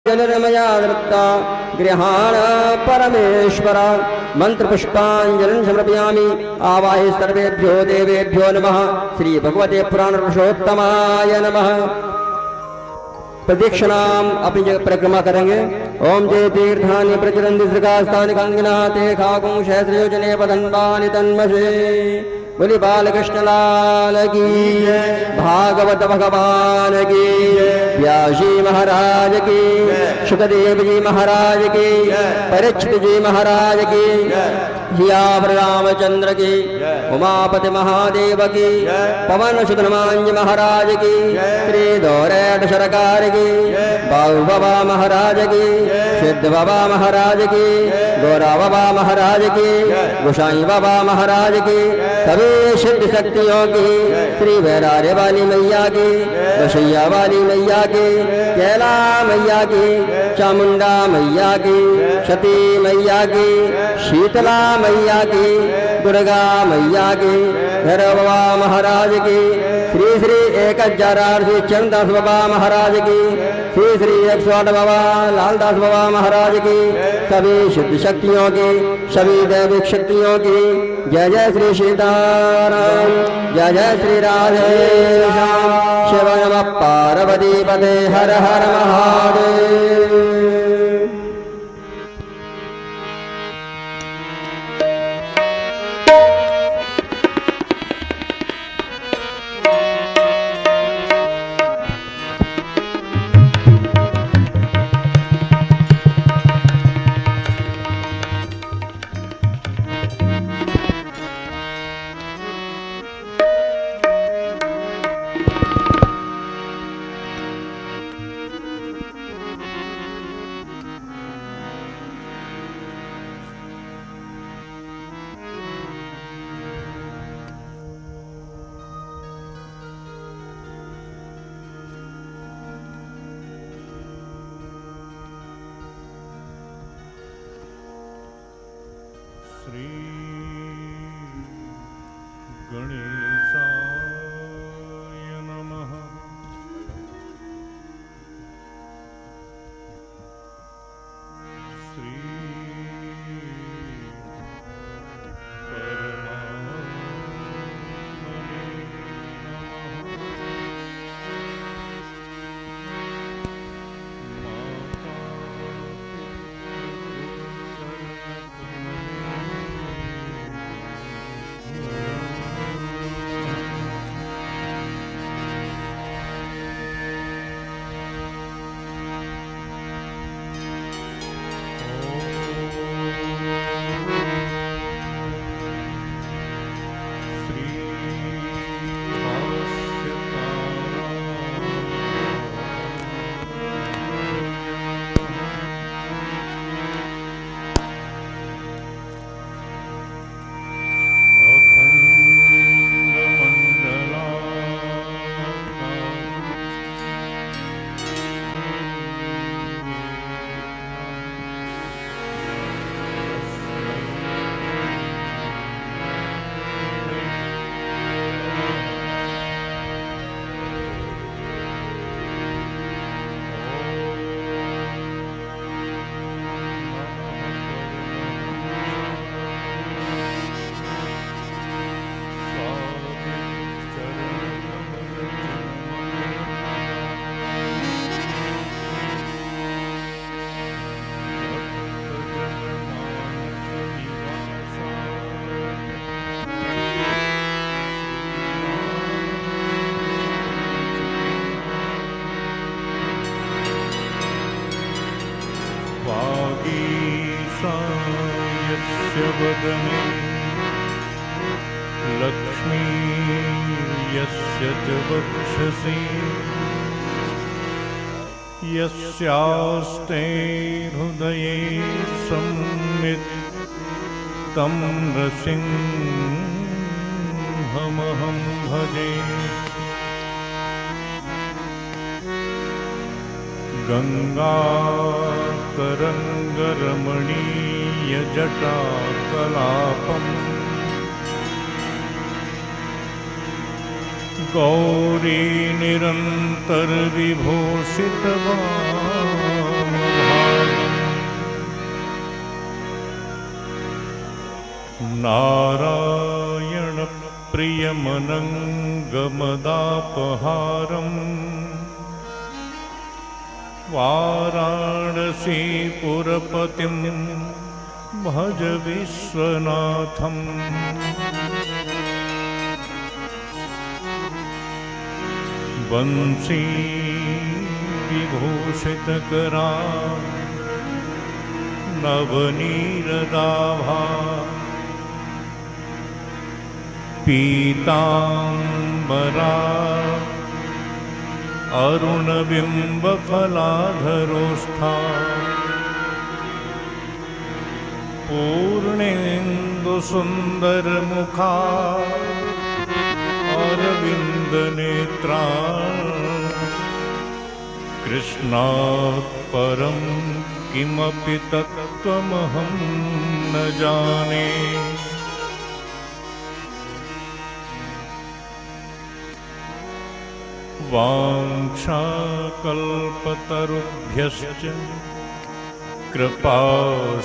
जलरमया दृप्ता गृहाण परमेश्वर मंत्रपुष्पाञ्जलिं समर्पयामि। आवाहि सर्वेभ्यो देवेभ्यो नमः। श्री भगवते पुराण पुरुषोत्तमाय नमः। प्रदक्षिणाम अपनी जगह परिक्रमा करेंगे। ओम जय तीर्थानि प्रचरन्ति श्रीकास्तानि कांगिना ते खागुं सहस्रयोजने पतन्वानि तन्मसे। बोली बालकृष्ण लाल की, भागवत भगवान की, व्यासी महाराज की, सुखदेव जी महाराज की, परीक्षित जी महाराज की, सियावर रामचंद्र की, उमापति महादेव की, पवन सुत हनुमान जी महाराज की, श्री दौरैठ सरकार की, बाबू बाबा महाराज की, सिद्ध बाबा महाराज की, गौरा बाबा महाराज की, गोसाई बाबा महाराज की, सभी सिद्ध शक्तियों की, श्री भैरारे वाली मैया की, बसैया वाली मैया की, कैला मैया की, चामुंडा मैया की, सती मैया की, शीतला मैया की, दुर्गा मैया की, भैरव बाबा महाराज की, श्री श्री 1008 श्री चंद्रदास बाबा महाराज की, श्री श्री 108 बाबा लालदास बाबा महाराज की, सभी सिद्ध शक्तियों की, सभी दैविक शक्तियों की। जय जय श्री सीताराम, जय जय श्री राधे श्याम। शिव नमः पार्वती पते, हर हर महादेव। लक्ष्मी यस्य च वक्षसि यस्यास्ते हृदये संवित् तं नृसिंहमहं भजे। गंगातरंगरमणीयजटाकलापम् गौरी निरंतर विभूषितवामम् नारायण प्रियमनङ्गमदापहारम् वाराणसीपुरपतिं भज विश्वनाथम् वंशी विभूषितकरा नवनीरदाभा पीताम्बरा अरुणबिम्बफलाधरोष्ठा पूर्णेन्दुसुन्दरमुखा अरविन्दनेत्रा कृष्णात् परं किमपि तत्त्वमहं न जाने। वाञ्छाकल्पतरुभ्यश्च कृपा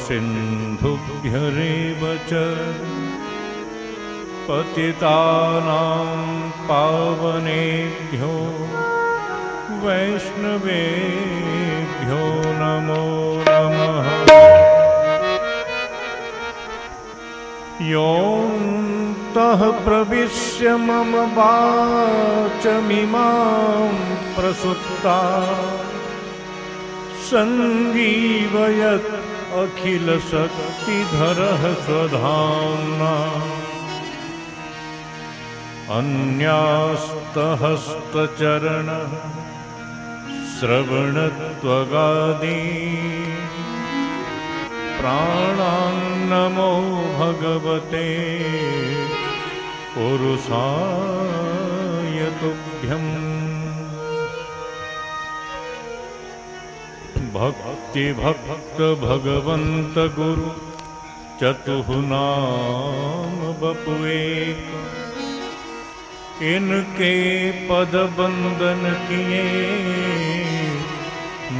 सिन्धुभ्यरेव च पतितानां पावनेभ्यो वैष्णवेभ्यो नमो नमः। योऽन्तः प्रविश्य मम वाचमिमां प्रसुप्ता सञ्जीवयत् अखिलशक्तिधरः स्वधाम्ना अन्यास्तहस्तचरणः श्रवणत्वगादि प्राणान्नमो भगवते पुरुषाय तुभ्यम्। भक्तिभक्त भगवन्त गुरु चतुः नाम बपुएक इनके पद बंदन किए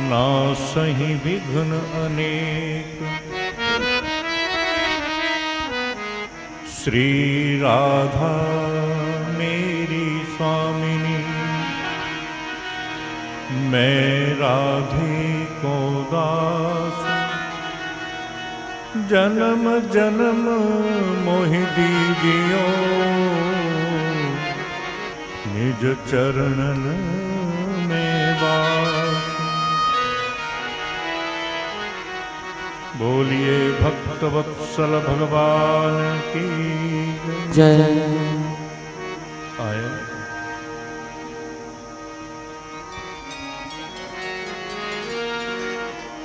ना सही विघ्न अनेक। श्री राधा मेरी स्वामिनी मैं राधे को दास जन्म जन्म मोहि दीजियो निज चरणन में वास। बोलिए भक्त वत्सल भगवान की जय। आए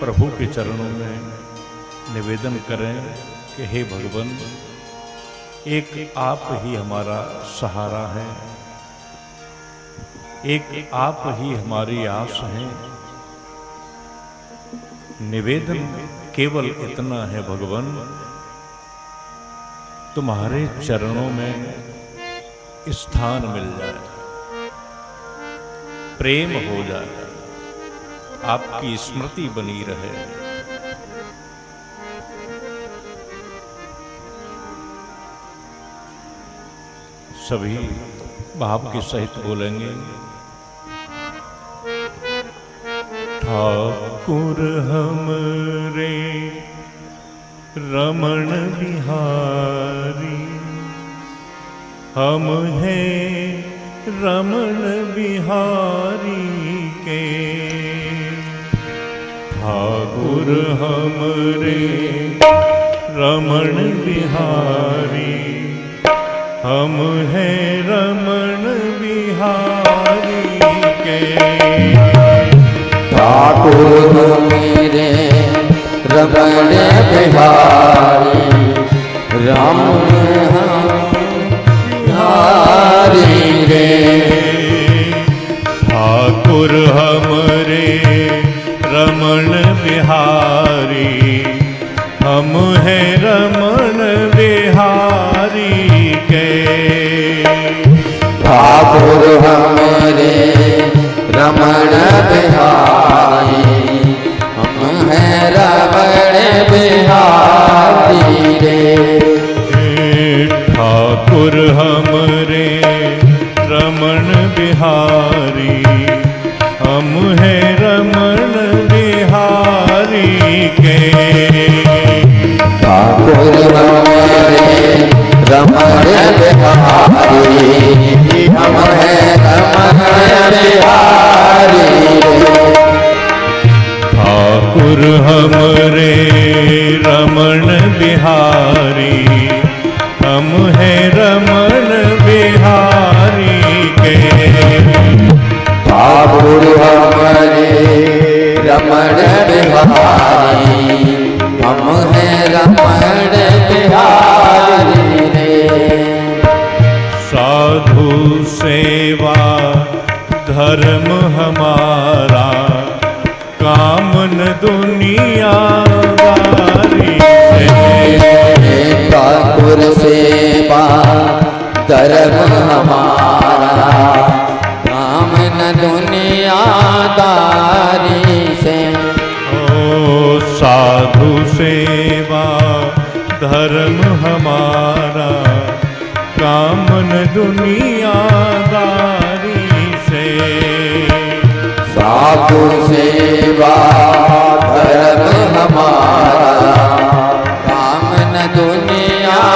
प्रभु के चरणों में निवेदन करें कि हे भगवान, एक आप ही हमारा सहारा है, एक आप ही हमारी आस है। निवेदन केवल इतना है भगवान, तुम्हारे चरणों में स्थान मिल जाए, प्रेम हो जाए, आपकी स्मृति बनी रहे। सभी भाव के सहित बोलेंगे। ठाकुर हमरे रमण बिहारी, हम हैं रमण बिहारी के। ठाकुर हमरे रमण बिहारी, हम हैं रमण बिहारी के। ठाकुर मेरे रमण बिहारी, राम बिहारी रे। ठाकुर हमरे रमण बिहारी, हम हैं रमण बिहारी के। ठाकुर हमरे रमण बिहारी, हम हैं रमण बिहारी रे। बिहारी हम हैं रमण बिहारी के। ठाकुर हमारे रमण बिहारी हम हैं रमण बिहारी। ठाकुर हमरे रमण बिहारी हम हैं रमण बिहारी के। ठाकुर हमारे रमण बिहारी हम हैं रमण बिहारी रे। साधु सेवा धर्म हमारा कामन दुनियादारी से। ठाकुर सेवा धर्म हमारा कामन दुनियादारी से। ओ साधु सेवा धर्म हमारा कामन दुनियादारी से। साधु सेवा धर्म हमारा कामन दुनियादारी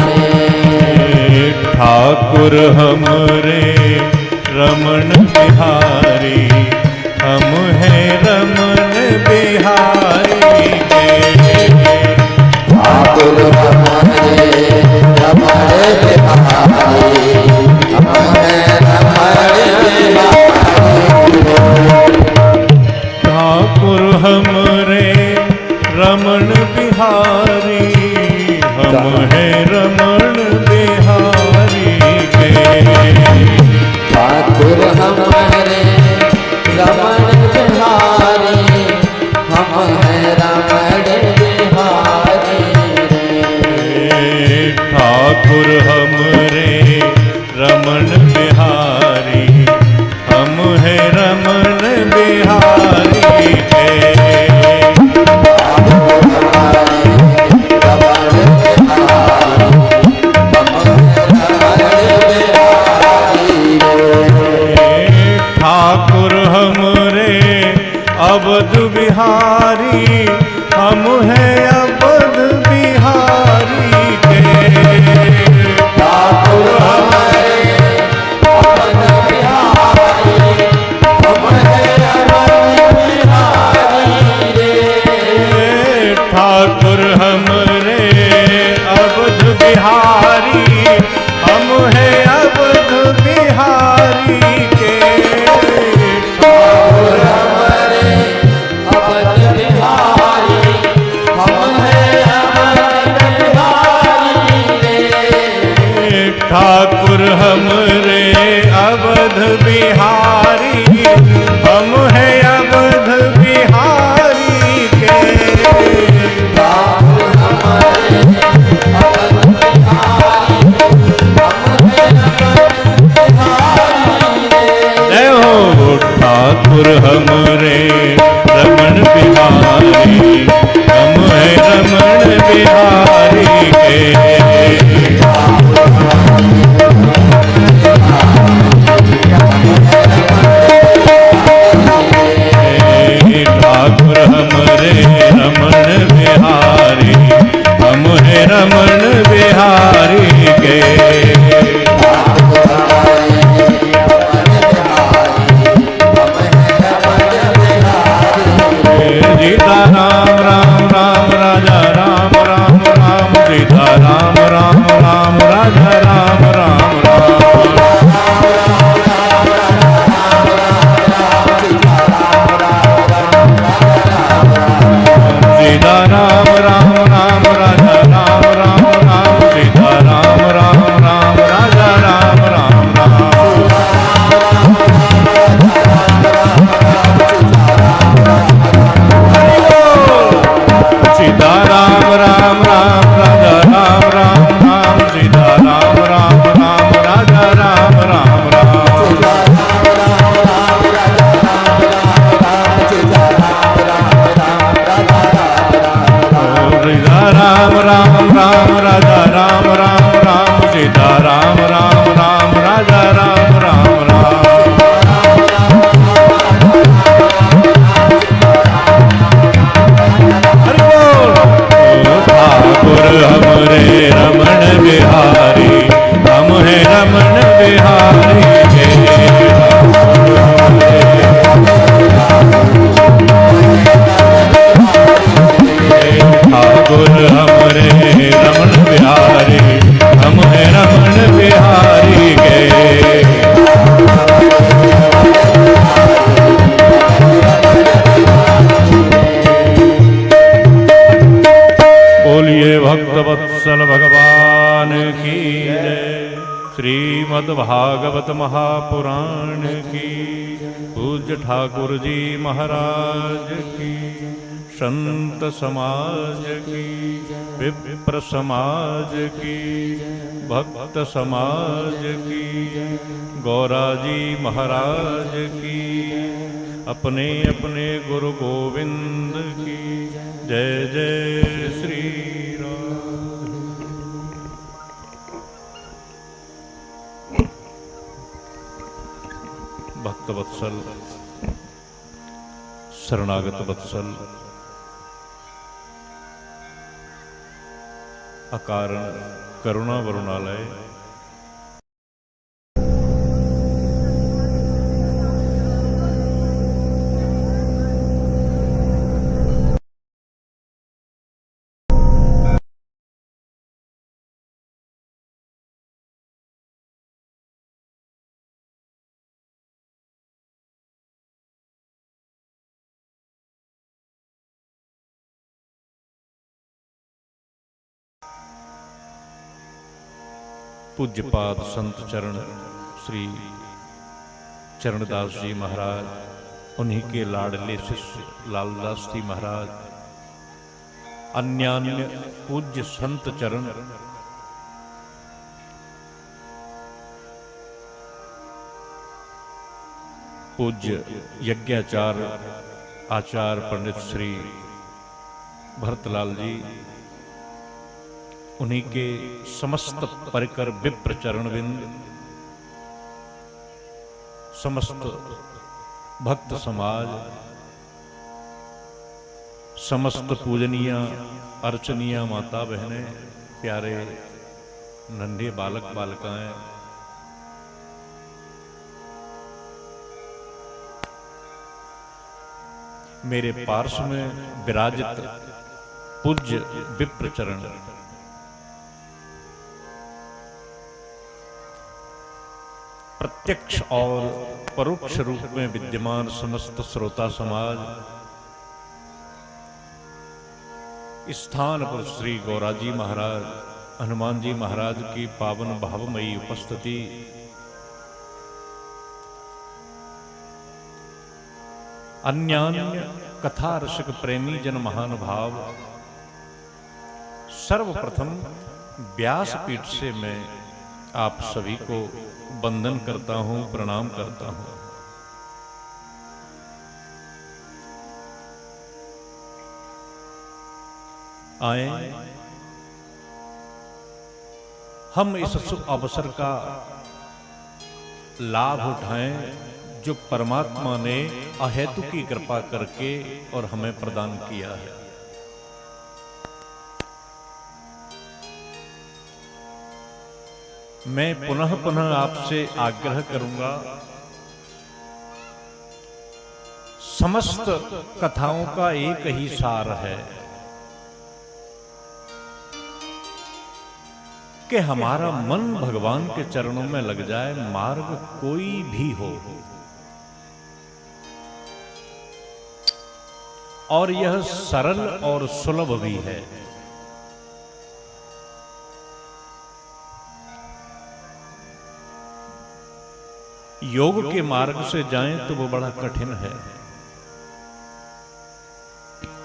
से। ठाकुर हमरे रमण बिहारी हम हैं रमण बिहारी के। ठाकुर हमारे रमण बिहारी हम हैं रमण बिहारी। ठाकुर हमरे रमण बिहारी हम हैं रमण बिहारी के। ठाकुर हमारे रमण बिहारी हम हैं रमण बिहारी रे। ठाकुर हमरे रमण बिहारी हम हैं रमण बिहारी के। ठाकुर हमरे अवध बिहारी हम हैं अवध बिहारी के। ठाकुर हमारे अवध बिहारी हम हैं अवध बिहारी रे। ठाकुर हमरे अवध बिहारी हम हैं अवध बिहारी के। ठाकुर हमारे अवध बिहारी हम हैं अवध बिहारी रे। ठाकुर हमरे अवध बिहारी हम हैं अवध बिहारी के। ठाकुर हमारे अवध बिहारी हम हैं अवध बिहारी रे। जय हो। ठाकुर हमरे रमण बिहारी हम हैं रमण बिहारी के। ठाकुर हमरे रमण बिहारी हम हैं रमण बिहारी के। ठाकुर हमारे रमण बिहारी हम हैं रमण श्रीमद्भागवत महापुराण की, पूज्य ठाकुर जी महाराज की, संत समाज की, विप्र समाज की, भक्त समाज की, गौरा जी महाराज की, अपने अपने गुरु गोविंद की जय जय श्री राम। भक्त वत्सल, शरणागत वत्सल, अकारण करुणा वरुणालय, पूज्यपाद संत चरण श्री चरणदास जी महाराज, उन्हीं के लाडले शिष्य लालदास जी महाराज, अन्यान्य पूज्य संत चरण, पूज्य यज्ञाचार्य आचार्य पंडित श्री भरतलाल जी, उन्हीं के समस्त परिकर विप्र चरणविंद, समस्त भक्त समाज, समस्त पूजनीय अर्चनीय माता बहनें, प्यारे नन्हे बालक बालिकाएं, मेरे पार्श्व में विराजित पूज्य विप्र चरण, प्रत्यक्ष और परोक्ष रूप में विद्यमान समस्त श्रोता समाज, स्थान पर श्री गौराजी महाराज, हनुमान जी महाराज की पावन भावमयी उपस्थिति, अन्यान्य कथा रसिक प्रेमी जन महानुभाव, सर्वप्रथम व्यासपीठ से मैं आप सभी को वंदन करता हूं, प्रणाम करता हूं। आए हम इस शुभ अवसर का लाभ उठाएं जो परमात्मा ने अहेतु की कृपा करके और हमें प्रदान किया है। मैं पुनः पुनः आपसे आग्रह करूंगा, समस्त कथाओं का एक ही सार है कि हमारा मन भगवान के चरणों में लग जाए, मार्ग कोई भी हो, और यह सरल और सुलभ भी है। योग के मार्ग से जाएं तो वो बड़ा कठिन है,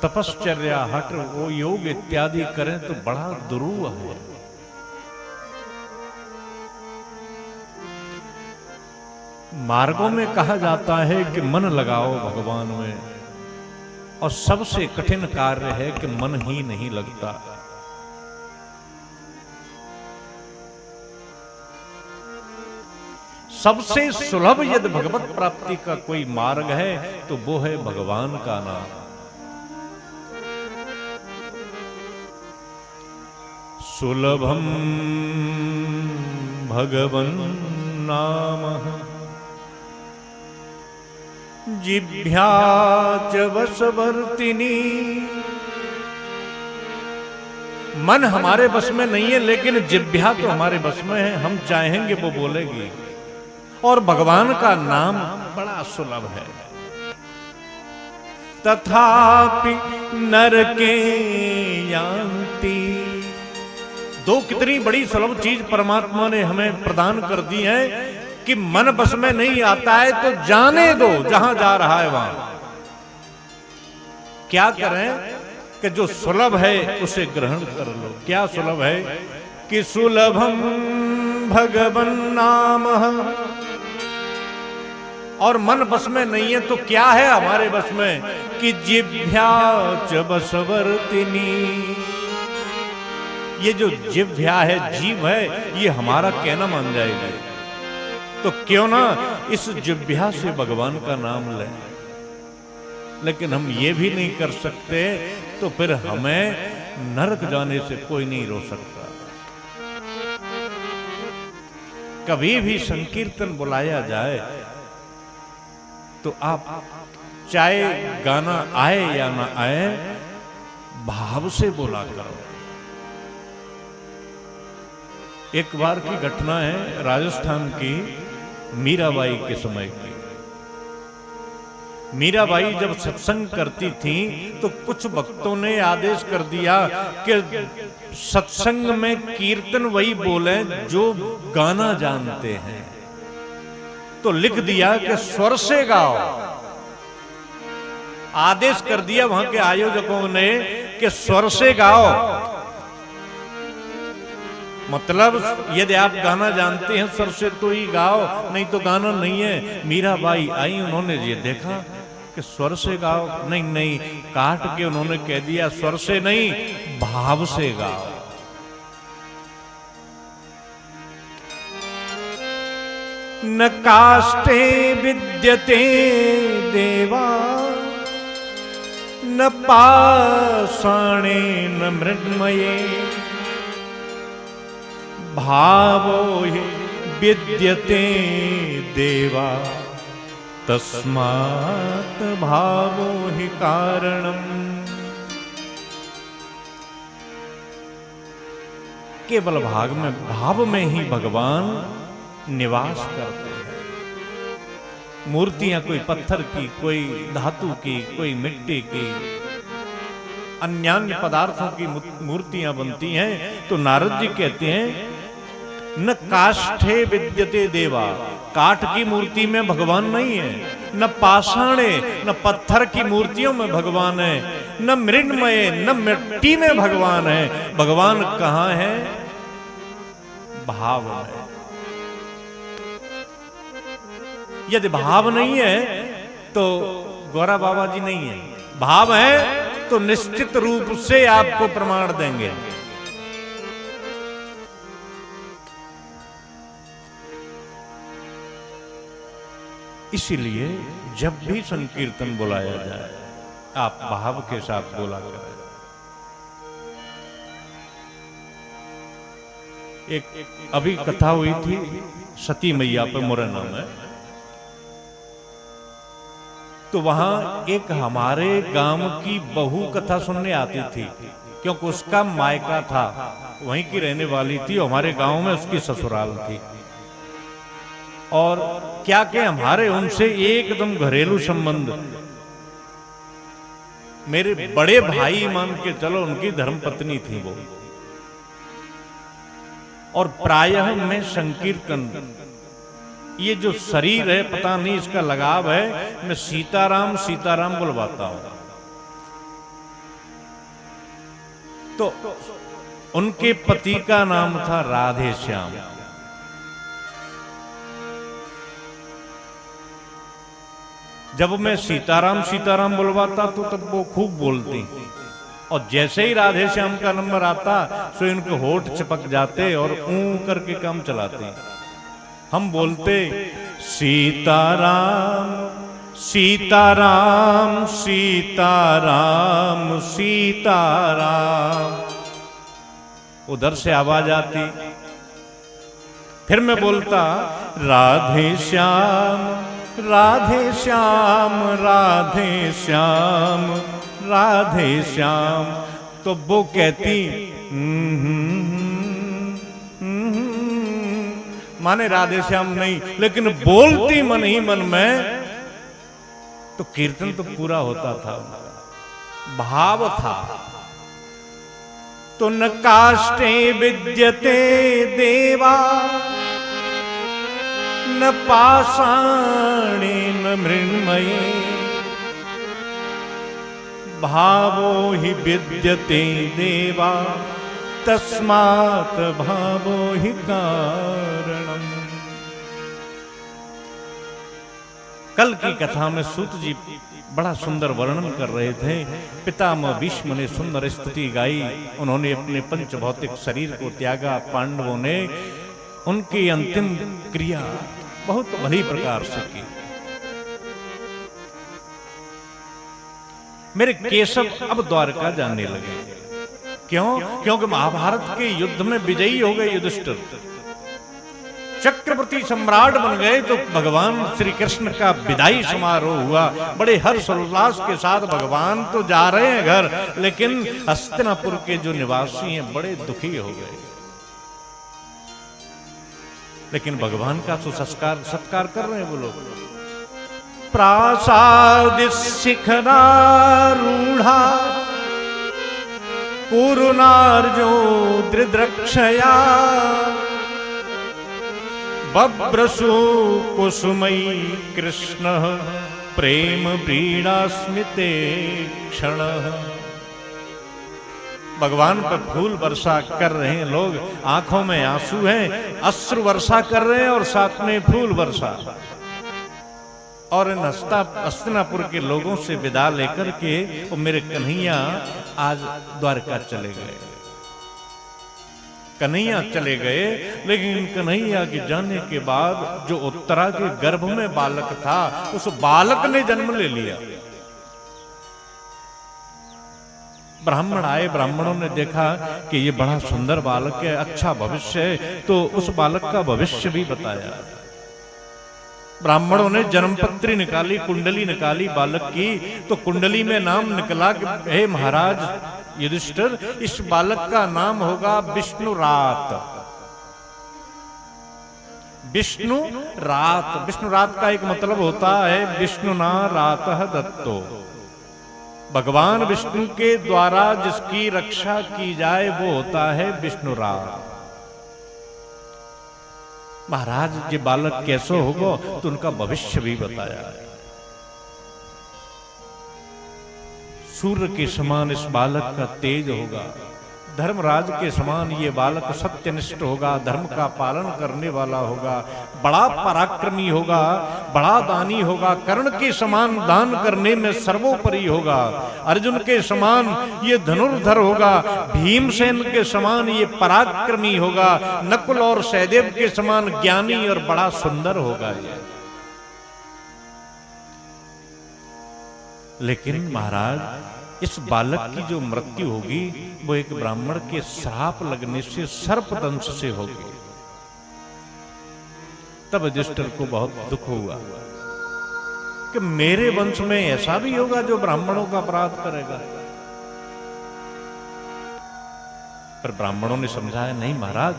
तपश्चर्या हठ वो योग इत्यादि करें तो बड़ा दुरूह है। मार्गों में कहा जाता है कि मन लगाओ भगवान में, और सबसे कठिन कार्य है कि मन ही नहीं लगता। सबसे सुलभ यदि भगवत प्राप्ति का कोई मार्ग है तो वो है भगवान का नाम। सुलभम भगवन नाम जिभ्या च वशवर्तिनी। मन हमारे बस में नहीं है, लेकिन जिभ्या तो हमारे बस में है, हम चाहेंगे वो बोलेगी। और भगवान का नाम बड़ा सुलभ है। तथापि नरके यान्ति दो कितनी बड़ी सुलभ चीज परमात्मा ने हमें प्रदान कर दी है कि मन बस में नहीं आता है तो जाने दो, जहां जा रहा है वहां। क्या करें कि जो सुलभ है उसे ग्रहण कर लो। क्या सुलभ है कि सुलभम भगवन नाम, और मन बस में नहीं है तो क्या है हमारे बस में कि जिह्वा च बसवर्तिनी। ये जो जिह्वा है, जीव है, ये हमारा कहना मान जाएगा, तो क्यों ना इस जिह्वा से भगवान का नाम लें। लेकिन हम ये भी नहीं कर सकते तो फिर हमें नरक जाने से कोई नहीं रोक सकता। कभी भी संकीर्तन बुलाया जाए तो आप चाहे गाना आए या ना आए, भाव से बोला करो। एक बार की घटना है राजस्थान की, मीराबाई के समय की। मीराबाई जब सत्संग करती थी तो कुछ भक्तों ने आदेश कर दिया कि सत्संग में कीर्तन वही बोले जो गाना जानते हैं। तो लिख दिया कि स्वर से गाओ। आदेश कर दिया वहां के आयोजकों ने कि स्वर से गाओ। मतलब यदि आप गाना जानते हैं स्वर से तो ही गाओ, नहीं तो गाना नहीं है। मीराबाई आई, उन्होंने ये देखा कि स्वर से गाओ, नहीं नहीं, काट के उन्होंने कह दिया स्वर से नहीं, भाव से गाओ। न काष्ठे विद्यते देवा, न पाषाणे न मृण्मये, भावो हि विद्यते देवा, तस्मात् भावो हि कारणम्। केवल भाव में ही भगवान निवास करते हैं। मूर्तियां कोई पत्थर की, कोई धातु की, कोई मिट्टी की, अन्य पदार्थों की मूर्तियां बनती हैं। तो नारद जी कहते हैं न काष्ठे विद्यते देवा, काठ की मूर्ति में भगवान नहीं है, न पाषाणे, न पत्थर की मूर्तियों में भगवान है, न मृण्मय, न मिट्टी में भगवान है। भगवान कहां है? भाव में। यदि भाव नहीं है तो गौरा बाबा जी नहीं है। भाव है तो निश्चित रूप से आपको प्रमाण देंगे। इसीलिए जब भी संकीर्तन बुलाया जाए आप भाव के साथ बोला करें। एक अभी कथा हुई थी सती मैया पे मुरैना में, तो वहां एक हमारे गांव की बहू कथा सुनने आती थी, क्योंकि उसका मायका था, वहीं की रहने वाली थी, हमारे गांव में उसकी ससुराल थी। और क्या क्या हमारे उनसे एकदम घरेलू संबंध, मेरे बड़े भाई मान के चलो, उनकी धर्मपत्नी थी वो। और प्रायः मैं संकीर्तन, ये जो शरीर है पता नहीं इसका लगाव है, मैं सीताराम सीताराम बुलवाता हूं। तो उनके पति का नाम था राधे श्याम। जब मैं सीताराम सीताराम बुलवाता तो तब वो खूब बोलती, और जैसे ही राधे श्याम का नंबर आता तो इनके होठ चिपक जाते और ऊं करके काम चलाते। हम बोलते सीताराम सीताराम सीताराम सीताराम, उधर से आवाज आती, फिर मैं बोलता राधे श्याम राधे श्याम राधे श्याम राधे श्याम। तो वो कहती माने राधे श्याम नहीं, लेकिन बोलती मन ही मन में, तो कीर्तन तो पूरा होता था, भाव था। तो न काष्ठे विद्यते देवा न पाषाणे न मृण्मये भावो हि विद्यते देवा तस्मात् भावो हि कारणम्। कल की कथा में सूत जी बड़ा सुंदर वर्णन कर रहे थे। पितामह भीष्म ने सुंदर स्तुति गाई। उन्होंने अपने पंच भौतिक शरीर को त्यागा। पांडवों ने उनकी अंतिम क्रिया बहुत भली प्रकार से की। मेरे केशव अब द्वारका जाने लगे। क्यों? क्योंकि महाभारत के युद्ध में विजयी हो गए युधिष्ठिर, चक्रवर्ती सम्राट बन गए। तो भगवान श्री कृष्ण का विदाई समारोह हुआ। बड़े हर्ष उल्लास के साथ भगवान तो जा रहे हैं घर, लेकिन हस्तिनापुर के जो निवासी हैं बड़े दुखी हो गए। लेकिन भगवान का तो सत्कार कर रहे हैं वो लोग। प्रासाद शिखरारूढ़ा कुरुनार्जो दृद्रक्षया बब्रसु कुसुमयी कृष्ण प्रेम व्रीड़ा स्मिते क्षण। भगवान पर फूल वर्षा कर रहे हैं लोग, आंखों में आंसू हैं, अश्रु वर्षा कर रहे हैं और साथ में फूल वर्षा। और इन हस्तिनापुर के लोगों से विदा लेकर के वो मेरे कन्हैया आज द्वारका चले गए। कन्हैया चले गए, लेकिन कन्हैया के जाने के बाद जो उत्तरा के गर्भ में बालक था, उस बालक ने जन्म ले लिया। ब्राह्मण आए, ब्राह्मणों ने देखा कि ये बड़ा सुंदर बालक है, अच्छा भविष्य है, तो उस बालक का भविष्य भी बताया। ब्राह्मणों ने जन्मपत्री निकाली, कुंडली निकाली बालक की, तो कुंडली में नाम निकला कि हे महाराज युधिष्ठिर, इस बालक का नाम होगा विष्णु रात। विष्णु रात, विष्णु रात का एक मतलब होता है विष्णु ना रातः दत्तो, भगवान विष्णु के द्वारा जिसकी रक्षा की जाए वो होता है विष्णु रात। महाराज ये बालक कैसे होगा, तो उनका भविष्य भी बताया। सूर्य के समान इस बालक का तेज होगा, धर्मराज के समान ये बालक सत्यनिष्ठ होगा, धर्म का पालन करने वाला होगा, बड़ा पराक्रमी होगा, बड़ा दानी होगा, कर्ण के समान दान करने में सर्वोपरि होगा, अर्जुन के समान ये धनुर्धर होगा, भीमसेन के समान ये पराक्रमी होगा, नकुल और सहदेव के समान ज्ञानी और बड़ा सुंदर होगा ये। लेकिन महाराज इस बालक की जो मृत्यु होगी वो एक ब्राह्मण के श्राप लगने से, सर्पदंश से होगी। तब युधिष्ठिर को बहुत दुख हुआ कि मेरे वंश में ऐसा भी होगा जो ब्राह्मणों का अपराध करेगा। पर ब्राह्मणों ने समझाया नहीं महाराज,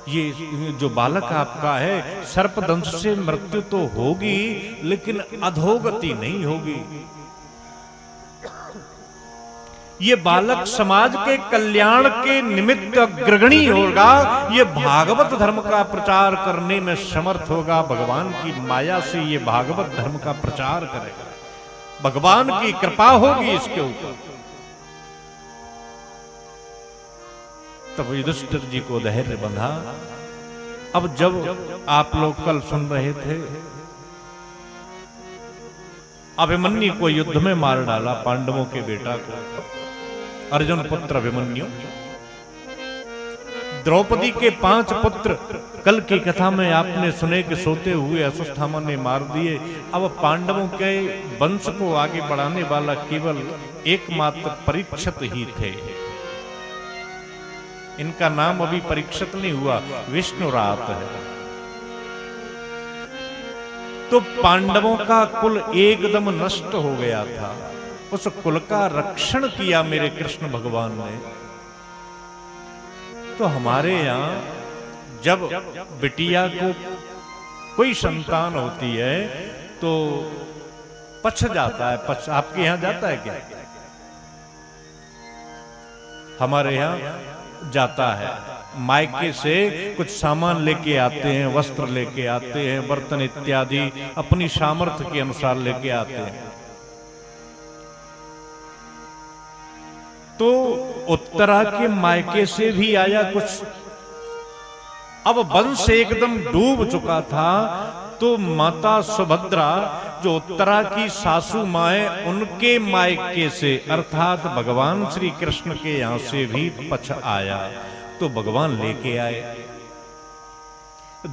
ये जो बालक आपका है सर्पदंश से मृत्यु तो होगी, लेकिन अधोगति नहीं होगी। ये बालक समाज के कल्याण के निमित्त अग्रगणी होगा, ये भागवत धर्म का प्रचार करने में समर्थ होगा। भगवान की माया से ये भागवत धर्म का प्रचार करेगा, भगवान की कृपा होगी इसके ऊपर। तब युधिष्ठिर जी को धैर्य बंधा। अब जब आप लोग कल सुन रहे थे, अभिमन्यु को युद्ध में मार डाला, पांडवों के बेटा को, अर्जुन पुत्र अभिमन्यु। द्रौपदी के 5 पुत्र कल की कथा में आपने सुने कि सोते हुए अश्वत्थामा ने मार दिए। अब पांडवों के वंश को आगे बढ़ाने वाला केवल एकमात्र परीक्षित ही थे। इनका नाम अभी परीक्षित नहीं हुआ, विष्णु रात है। तो पांडवों का कुल एकदम नष्ट हो गया था। उस कुल का रक्षण किया मेरे कृष्ण भगवान ने। तो हमारे यहां जब बिटिया को कोई संतान होती है तो पछ जाता है। पछ आपके यहां जाता है क्या? हमारे यहाँ जाता है। मायके से कुछ सामान लेके आते हैं, वस्त्र लेके आते हैं, बर्तन इत्यादि अपनी सामर्थ्य के अनुसार लेके आते हैं। तो उत्तरा के मायके से भी आया कुछ। अब वंश एकदम डूब चुका था, तो माता सुभद्रा जो उत्तरा की सासू माए, उनके मायके से अर्थात भगवान श्री कृष्ण के यहां से भी पछ आया, तो भगवान लेके आए।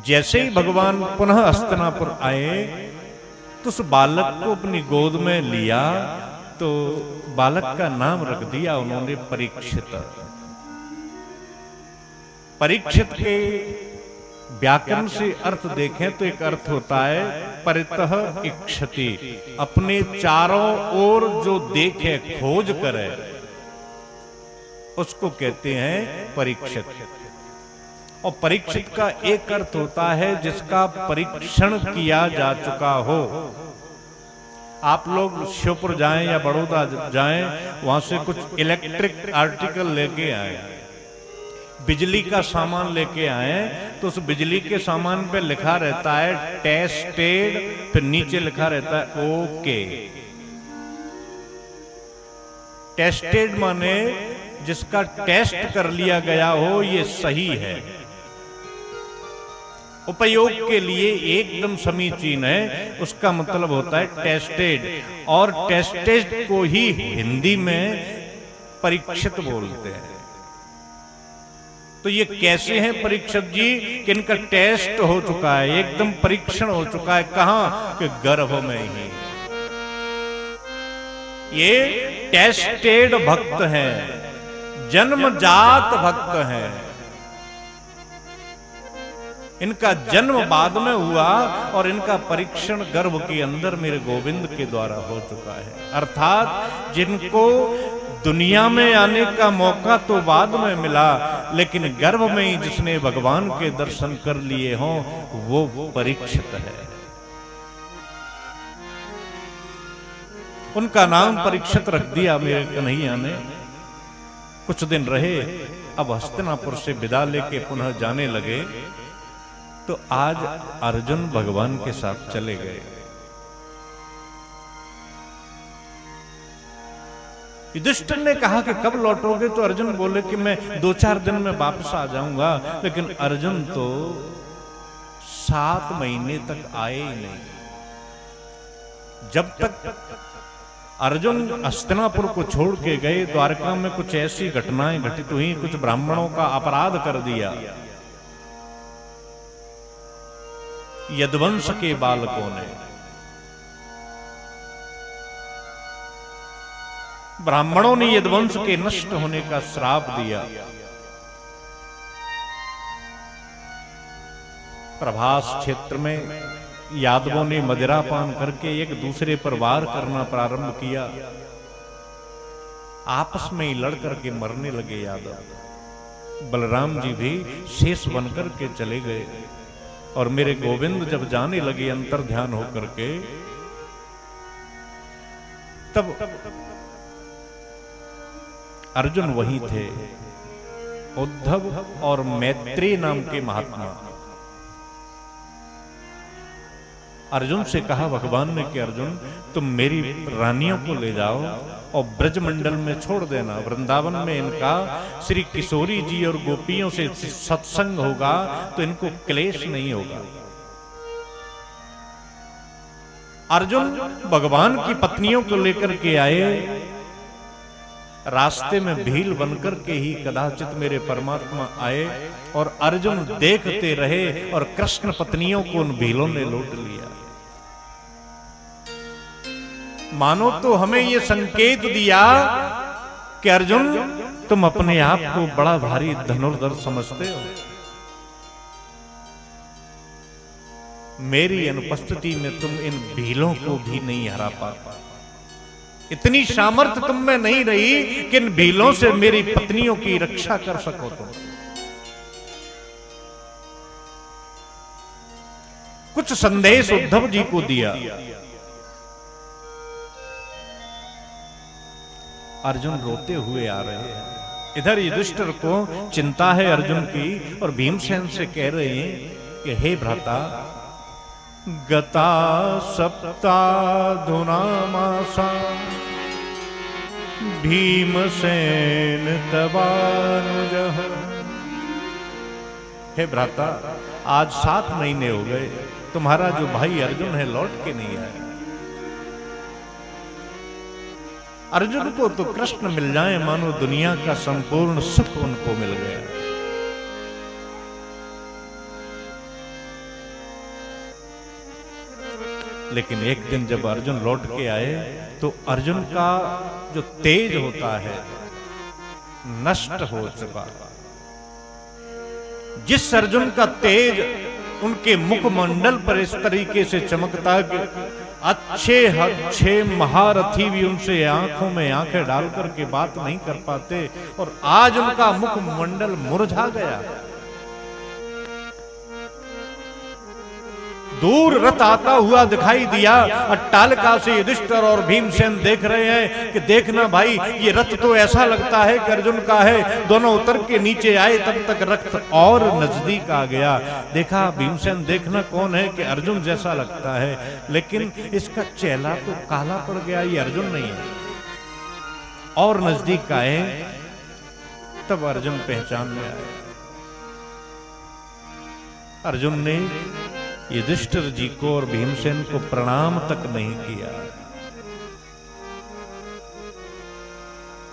जैसे ही भगवान पुनः हस्तिनापुर आए तो उस बालक को अपनी गोद में लिया, तो बालक का नाम रख दिया उन्होंने परीक्षित। परीक्षित के व्याकरण से अर्थ देखें तो एक अर्थ होता है परितः इक्षति, अपने चारों ओर जो देखे, खोज करे, उसको कहते हैं परीक्षित। और परीक्षित का एक अर्थ होता है जिसका परीक्षण किया जा चुका हो। आप लोग श्योपुर जाएं या बड़ौदा जाएं, वहां से कुछ इलेक्ट्रिक आर्टिकल लेके आए, बिजली का सामान लेके आए, तो उस बिजली के सामान पे लिखा रहता है टेस्टेड, फिर नीचे लिखा रहता है ओके। टेस्टेड माने जिसका टेस्ट कर लिया गया हो, ये सही है, उपयोग के लिए एकदम समीचीन है, उसका मतलब होता है टेस्टेड। और टेस्टेड को ही हिंदी में परीक्षित बोलते हैं। तो ये कैसे हैं परीक्षित जी कि इनका टेस्ट हो चुका है, एकदम परीक्षण हो चुका है। कहां? कि गर्भ में ही। ये टेस्टेड भक्त हैं, जन्मजात भक्त हैं। इनका जन्म बाद में हुआ और इनका परीक्षण गर्भ के अंदर मेरे गोविंद के द्वारा हो चुका है। अर्थात जिनको दुनिया में आने का मौका तो बाद में मिला, लेकिन गर्भ में ही जिसने भगवान के दर्शन कर लिए हों, वो परीक्षित है। उनका नाम परीक्षित रख दिया मेरे कन्हैया ने। कुछ दिन रहे, अब हस्तिनापुर से विदा लेके पुनः जाने लगे, तो आज अर्जुन भगवान के साथ चले गए। युधिष्ठिर ने कहा कि कब लौटोगे? तो अर्जुन बोले कि मैं 2-4 दिन में वापस आ जाऊंगा। लेकिन अर्जुन तो 7 महीने तक आए ही नहीं। जब तक अर्जुन हस्तिनापुर को छोड़ के गए, द्वारका में कुछ ऐसी घटनाएं घटित हुई, कुछ ब्राह्मणों का अपराध कर दिया यदुवंश के बालकों ने। ब्राह्मणों ने यदुवंश के नष्ट होने का श्राप दिया। प्रभास क्षेत्र में यादवों ने मदिरा पान करके एक दूसरे पर वार करना प्रारंभ किया। आपस में ही लड़ करके मरने लगे यादव। बलराम जी भी शेष बनकर के चले गए। और मेरे गोविंद जब जाने लगे अंतर ध्यान होकर के, तब अर्जुन वहीं थे। उद्धव और मैत्री नाम के महात्मा अर्जुन से कहा भगवान ने कि अर्जुन तुम मेरी रानियों को ले जाओ और ब्रजमंडल में छोड़ देना। वृंदावन में इनका श्री किशोरी जी और गोपियों से सत्संग होगा तो इनको क्लेश नहीं होगा। अर्जुन भगवान की पत्नियों को लेकर के आए। रास्ते में भील बनकर के ही कदाचित मेरे परमात्मा आए और अर्जुन देखते रहे और कृष्ण पत्नियों को उन भीलों ने लूट लिया। मानो तो हमें यह संकेत दिया कि अर्जुन तुम अपने आप को बड़ा भारी धनुर्धर समझते हो। मेरी अनुपस्थिति में तुम इन भीलों को भी नहीं हरा पाता। इतनी सामर्थ्य तुम में नहीं रही कि इन भीलों से मेरी पत्नियों की रक्षा कर सको तुम। कुछ संदेश उद्धव जी को दिया। अर्जुन रोते हुए आ रहे हैं। इधर युधिष्ठिर को चिंता है अर्जुन की, और भीमसेन से कह रहे हैं कि हे भ्राता, गता सप्ताधुना मासा भीमसेन तवानुजः। हे भ्राता, आज 7 महीने हो गए, तुम्हारा जो भाई अर्जुन है लौट के नहीं आया। अर्जुन को तो कृष्ण मिल जाए मानो दुनिया का संपूर्ण सुख उनको मिल गया। लेकिन एक दिन जब अर्जुन लौट के आए तो अर्जुन का जो तेज होता है नष्ट हो चुका। जिस अर्जुन का तेज उनके मुखमंडल पर इस तरीके से चमकता कि अच्छे महारथी भी उनसे आंखों में आंखें डाल करके बात नहीं कर पाते, और आज उनका मुखमंडल मुरझा गया। दूर रथ आता हुआ दिखाई दिया, अट्टालिका से युधिष्ठिर और भीमसेन देख रहे हैं कि देखना भाई, ये रथ तो ऐसा लगता है कि अर्जुन का है। दोनों उतर के नीचे आए, तब तक रथ और नजदीक आ गया। देखा भीमसेन, देखना कौन है कि अर्जुन जैसा लगता है, लेकिन इसका चेहरा तो काला पड़ गया, ये अर्जुन नहीं है। और नजदीक आए तब अर्जुन पहचान में आया। अर्जुन ने युधिष्ठिर जी को और भीमसेन को प्रणाम तक नहीं किया।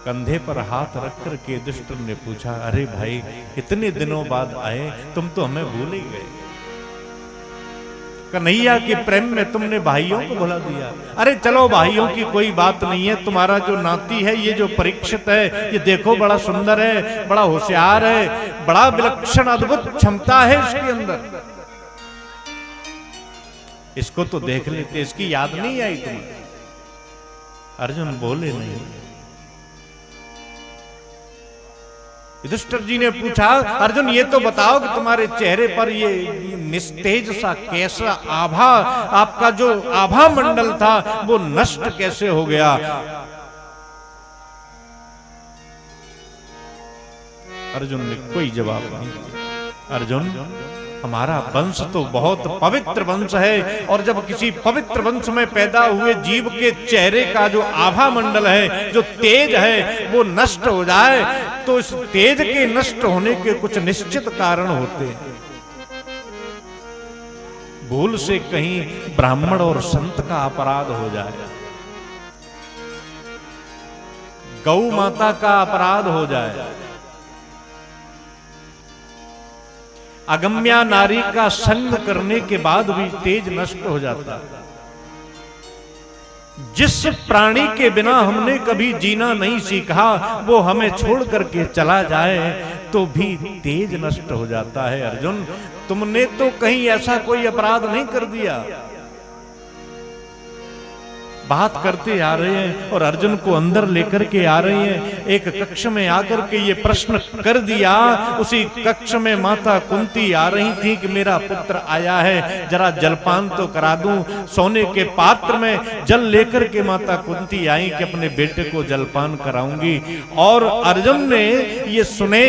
कंधे पर हाथ रख कर के युधिष्ठिर ने पूछा, अरे भाई, इतने दिनों बाद आए, तुम तो हमें भूल ही गए। कन्हैया के प्रेम में तुमने भाइयों को भुला दिया। अरे चलो, भाइयों की कोई बात नहीं है। तुम्हारा जो नाती है, ये जो परीक्षित है, ये देखो बड़ा सुंदर है, बड़ा होशियार है, बड़ा विलक्षण अद्भुत क्षमता है इसके अंदर। इसको तो देख लेते, इसकी याद नहीं आई तुम्हें? अर्जुन बोले नहीं। युधिष्ठिर जी ने पूछा, अर्जुन ये तो बताओ कि तुम्हारे चेहरे पर ये निस्तेज सा कैसा आभा, आपका जो आभा मंडल था वो नष्ट कैसे हो गया? अर्जुन ने कोई जवाब नहीं दिया। अर्जुन, हमारा वंश तो बहुत पवित्र वंश है, और जब किसी पवित्र वंश में पैदा हुए जीव के चेहरे का जो आभा मंडल है, जो तेज है, वो नष्ट हो जाए तो इस तेज के नष्ट होने के कुछ निश्चित कारण होते हैं। भूल से कहीं ब्राह्मण और संत का अपराध हो जाए, गौ माता का अपराध हो जाए, अगम्या नारी का संग करने के बाद भी तेज नष्ट हो जाता है। जिस प्राणी के बिना हमने कभी जीना नहीं सीखा, वो हमें छोड़ करके चला जाए तो भी तेज नष्ट हो जाता है। अर्जुन, तुमने तो कहीं ऐसा कोई अपराध नहीं कर दिया। बात करते आ रहे हैं और अर्जुन को अंदर लेकर के आ रहे हैं। एक कक्ष में आकर के ये प्रश्न कर दिया। उसी कक्ष में माता कुंती आ रही थी कि मेरा पुत्र आया है, जरा जलपान तो करा दूं। सोने के पात्र में जल लेकर के माता कुंती आई कि अपने बेटे को जलपान कराऊंगी। और अर्जुन ने ये सुने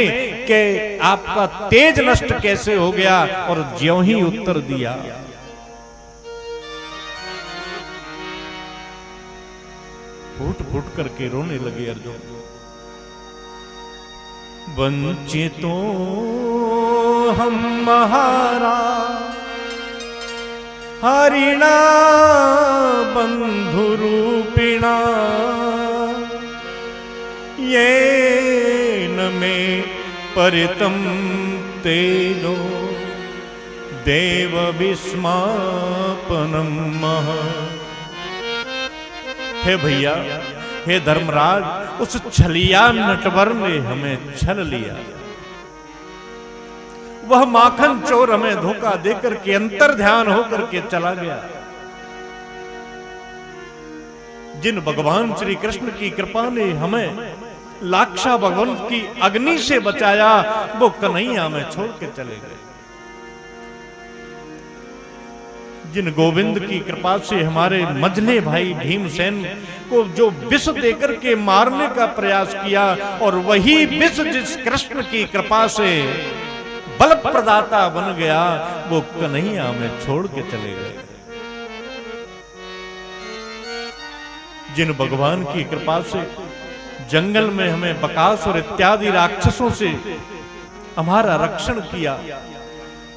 कि आपका तेज नष्ट कैसे हो गया, और ज्यों ही उत्तर दिया, फूट फूट करके रोने लगे अर्जुन। वंचितों हम महारा हरिणा बंधु रूपिणा, ये न में परितम तेजो देव विस्मापनम मह। हे भैया, हे धर्मराज, उस छलिया नटवर ने हमें छल लिया। वह माखन चोर हमें धोखा देकर के अंतर ध्यान होकर के चला गया। जिन भगवान श्री कृष्ण की कृपा ने हमें लाक्षा भगवान की अग्नि से बचाया, वो कन्हैया में छोड़ के चले गए। जिन गोविंद की कृपा से हमारे मझले भाई भीमसेन को जो विष देकर के मारने का प्रयास किया, और वही विष जिस कृष्ण की कृपा से बल प्रदाता बन गया, वो कन्हैया में छोड़ के चले गए। जिन भगवान की कृपा से जंगल में हमें बकासुर इत्यादि राक्षसों से हमारा रक्षण किया,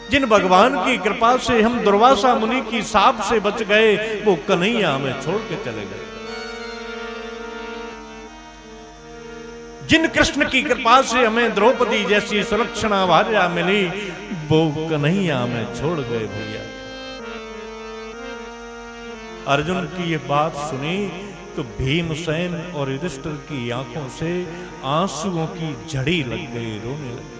जिन भगवान की कृपा से हम दुर्वासा मुनि की साप से बच गए, वो कन्हैया हमें छोड़ के चले गए। जिन कृष्ण की कृपा से हमें द्रौपदी जैसी सुलक्षणा भार्या मिली, वो कन्हैया हमें छोड़ गए भैया। अर्जुन की ये बात सुनी तो भीमसेन और युधिष्ठिर की आंखों से आंसुओं की झड़ी लग गई, रोने लगे।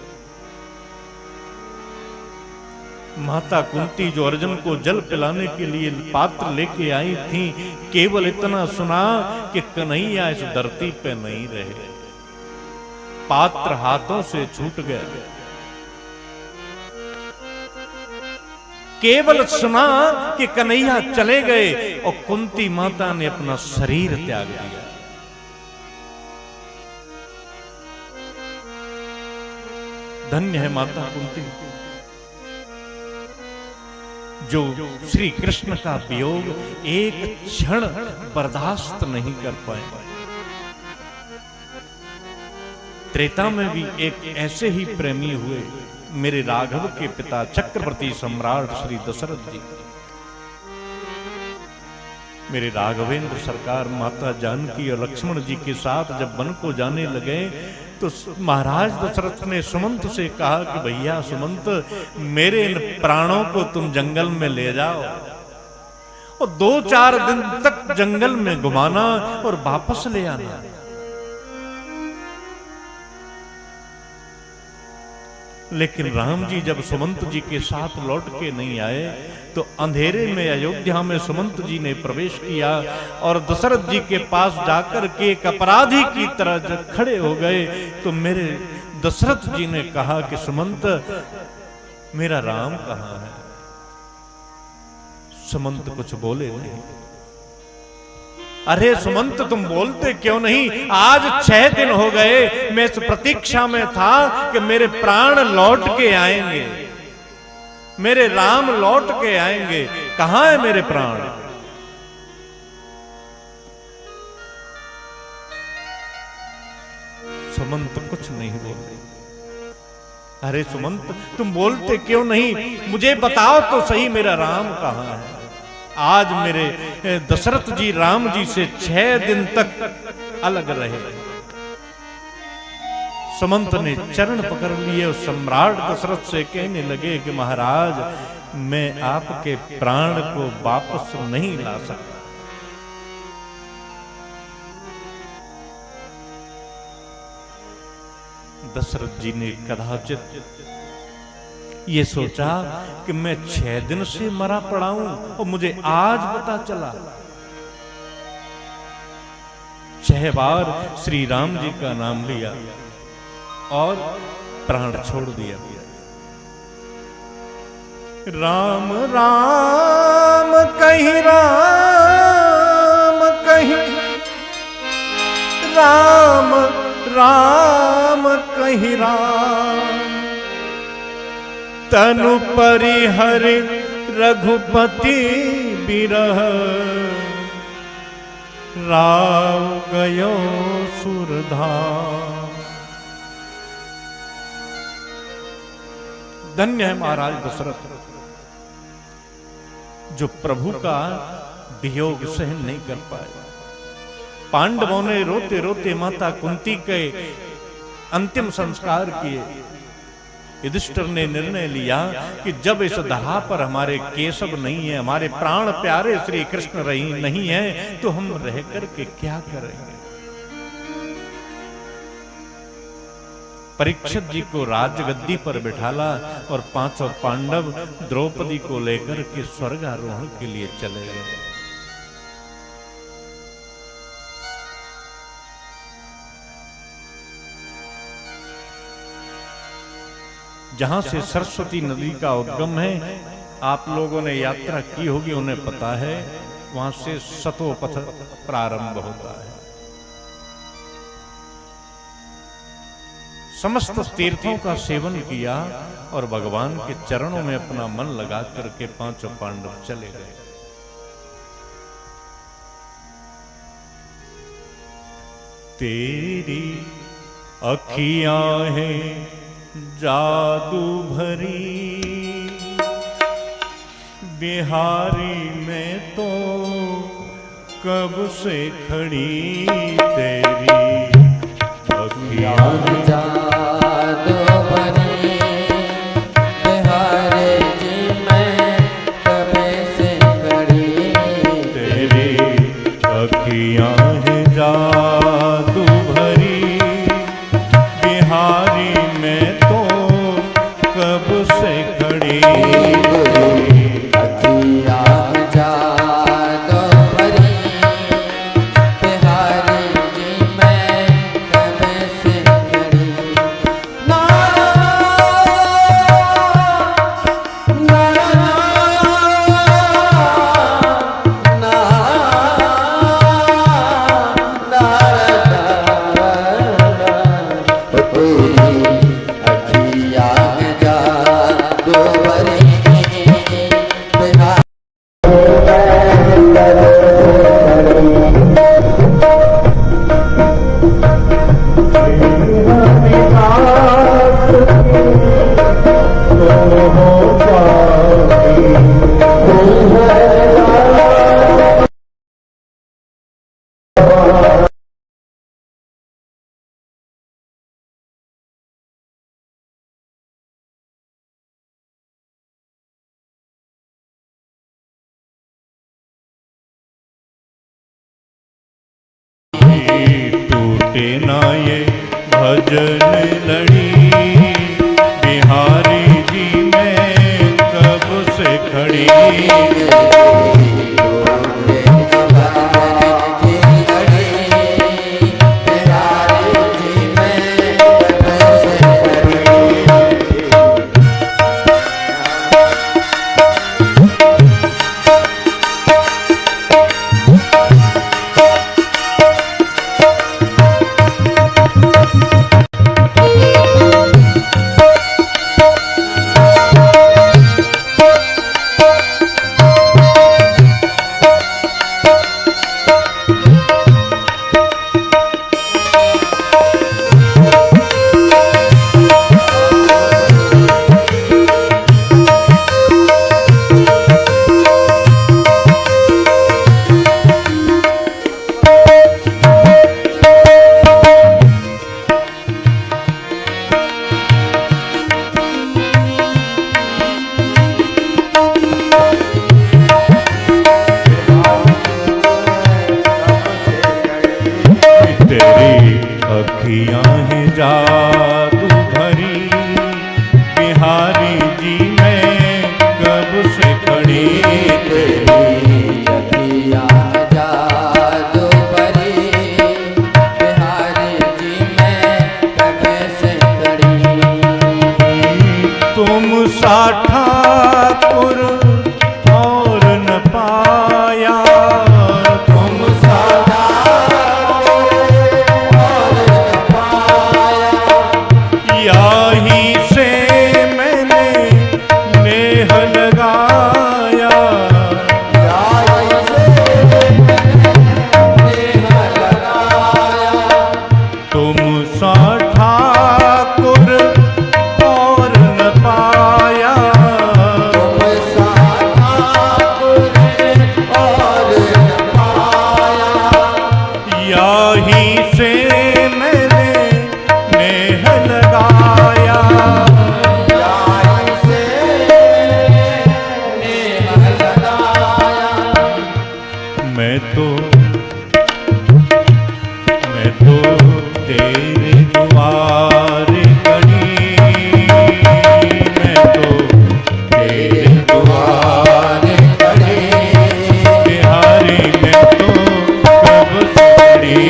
माता कुंती जो अर्जुन को जल पिलाने के लिए पात्र लेके आई थी, केवल इतना सुना कि कन्हैया इस धरती पे नहीं रहे, पात्र हाथों से छूट गया। केवल सुना कि कन्हैया चले गए और कुंती माता ने अपना शरीर त्याग दिया। धन्य है माता कुंती जो श्री कृष्ण का वियोग एक क्षण बर्दाश्त नहीं कर पाए। त्रेता में भी एक ऐसे ही प्रेमी हुए मेरे राघव के पिता चक्रवर्ती सम्राट श्री दशरथ जी। मेरे राघवेंद्र सरकार माता जानकी और लक्ष्मण जी के साथ जब वन को जाने लगे तो महाराज दशरथ ने सुमंत से कहा कि भैया सुमंत, मेरे इन प्राणों को तुम जंगल में ले जाओ और 2-4 दिन तक जंगल में घुमाना और वापस ले आना। लेकिन राम जी जब सुमंत जी के साथ लौट के नहीं आए तो अंधेरे में अयोध्या में सुमंत जी ने प्रवेश किया और दशरथ जी के पास जाकर के एक अपराधी की तरह जब खड़े हो गए तो मेरे दशरथ जी ने कहा कि सुमंत, मेरा राम कहां है? सुमंत कुछ बोले नहीं। अरे सुमंत, तुम बोलते क्यों नहीं? आज 6 दिन हो गए, मैं इस प्रतीक्षा में था कि मेरे प्राण लौट के आएंगे, मेरे राम लौट के आएंगे। कहां है मेरे प्राण? सुमंत कुछ नहीं बोले। अरे सुमंत, तुम बोलते क्यों नहीं? मुझे बताओ तो सही, मेरा राम कहां है? आज मेरे दशरथ जी राम जी से 6 दिन तक अलग रहे। सुमंत ने चरण पकड़ लिए और सम्राट दशरथ से कहने लगे कि महाराज, मैं आपके प्राण को वापस नहीं ला सकता। दशरथ जी ने कदाचित ये सोचा कि मैं 6 दिन से मरा पड़ा हूं और मुझे आज पता चला। 6 बार श्री राम जी का नाम लिया और प्राण छोड़ दिया। राम राम कहीं, राम कहीं, राम राम कहीं, राम तनु परिहरि रघुपति बिरह, राव गयो सुरधाम। धन्य है महाराज दशरथ जो प्रभु का वियोग सहन नहीं कर पाए। पांडवों ने रोते रोते माता कुंती के अंतिम संस्कार किए। युधिष्ठिर ने निर्णय लिया कि जब इस धरा पर हमारे केशव नहीं है, हमारे प्राण प्यारे श्री कृष्ण नहीं है, तो हम रह करके क्या करेंगे? परीक्षित जी को राजगद्दी पर बिठाला और 5 पांडव द्रौपदी को लेकर के स्वर्गारोहण के लिए चले गए। जहां से सरस्वती नदी का उद्गम है, आप लोगों ने यात्रा की होगी, उन्हें पता है, वहां से सतोपथ प्रारंभ होता है। समस्त तीर्थों का सेवन किया और भगवान के चरणों में अपना मन लगा करके पांचों पांडव चले गए। तेरी अखियां हैं जादू भरी, बिहारी में तो कब से खड़ी तेरी अखियां जादू भरी, बिहारी जी में कब से खड़ी तेरी अखियां हैं जादू भरी, बिहारी में तो कब से खड़ी टूटे ना ये भजन लड़ी, बिहारी जी में कब से खड़ी अखियां हैं जादू भरी, बिहारी जी में कब से खड़ी तेरी अखियां जादू भरी, बिहारी जी में कब से खड़ी तुम सा ठाकुर और न पाया, तुम सा याही से मैंने नेह लगाया, याही से नेह लगाया, तुम सा ठाकुर और न पाया, तुम सा ठाकुर और न पाया, याही से मैंने नेह लगाया, याही से नेह लगाया। मैं तो तेरे द्वारे खड़ी, मैं तो तेरे द्वारे खड़ी, बिहारी मैं तो कब से खड़ी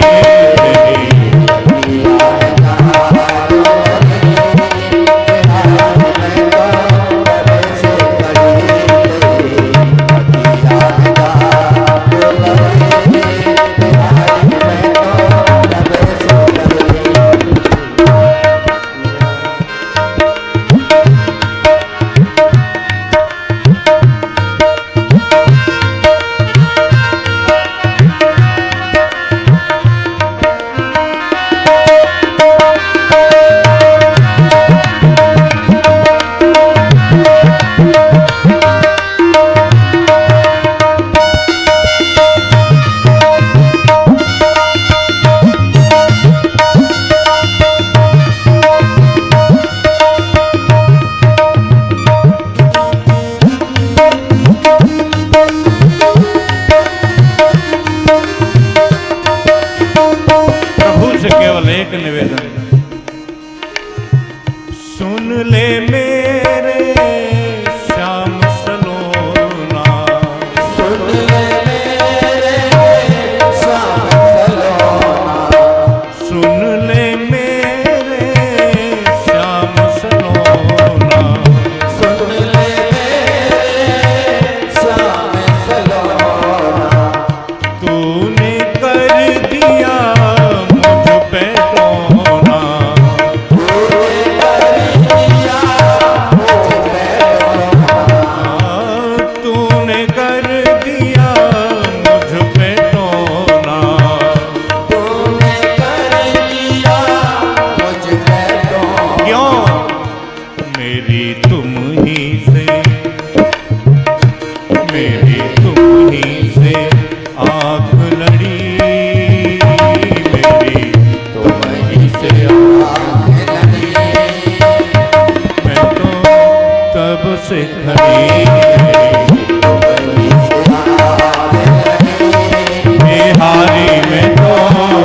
तूने कर दिया मुझ पे टोना, तूने कर दिया मुझ पे टोना, क्यों मेरी तुम ही से, मेरी तुम ही से आँख लड़ी, मेरी तुम ही से आँख लड़ी, मैं तो तब से खड़ी, बिहारी में तो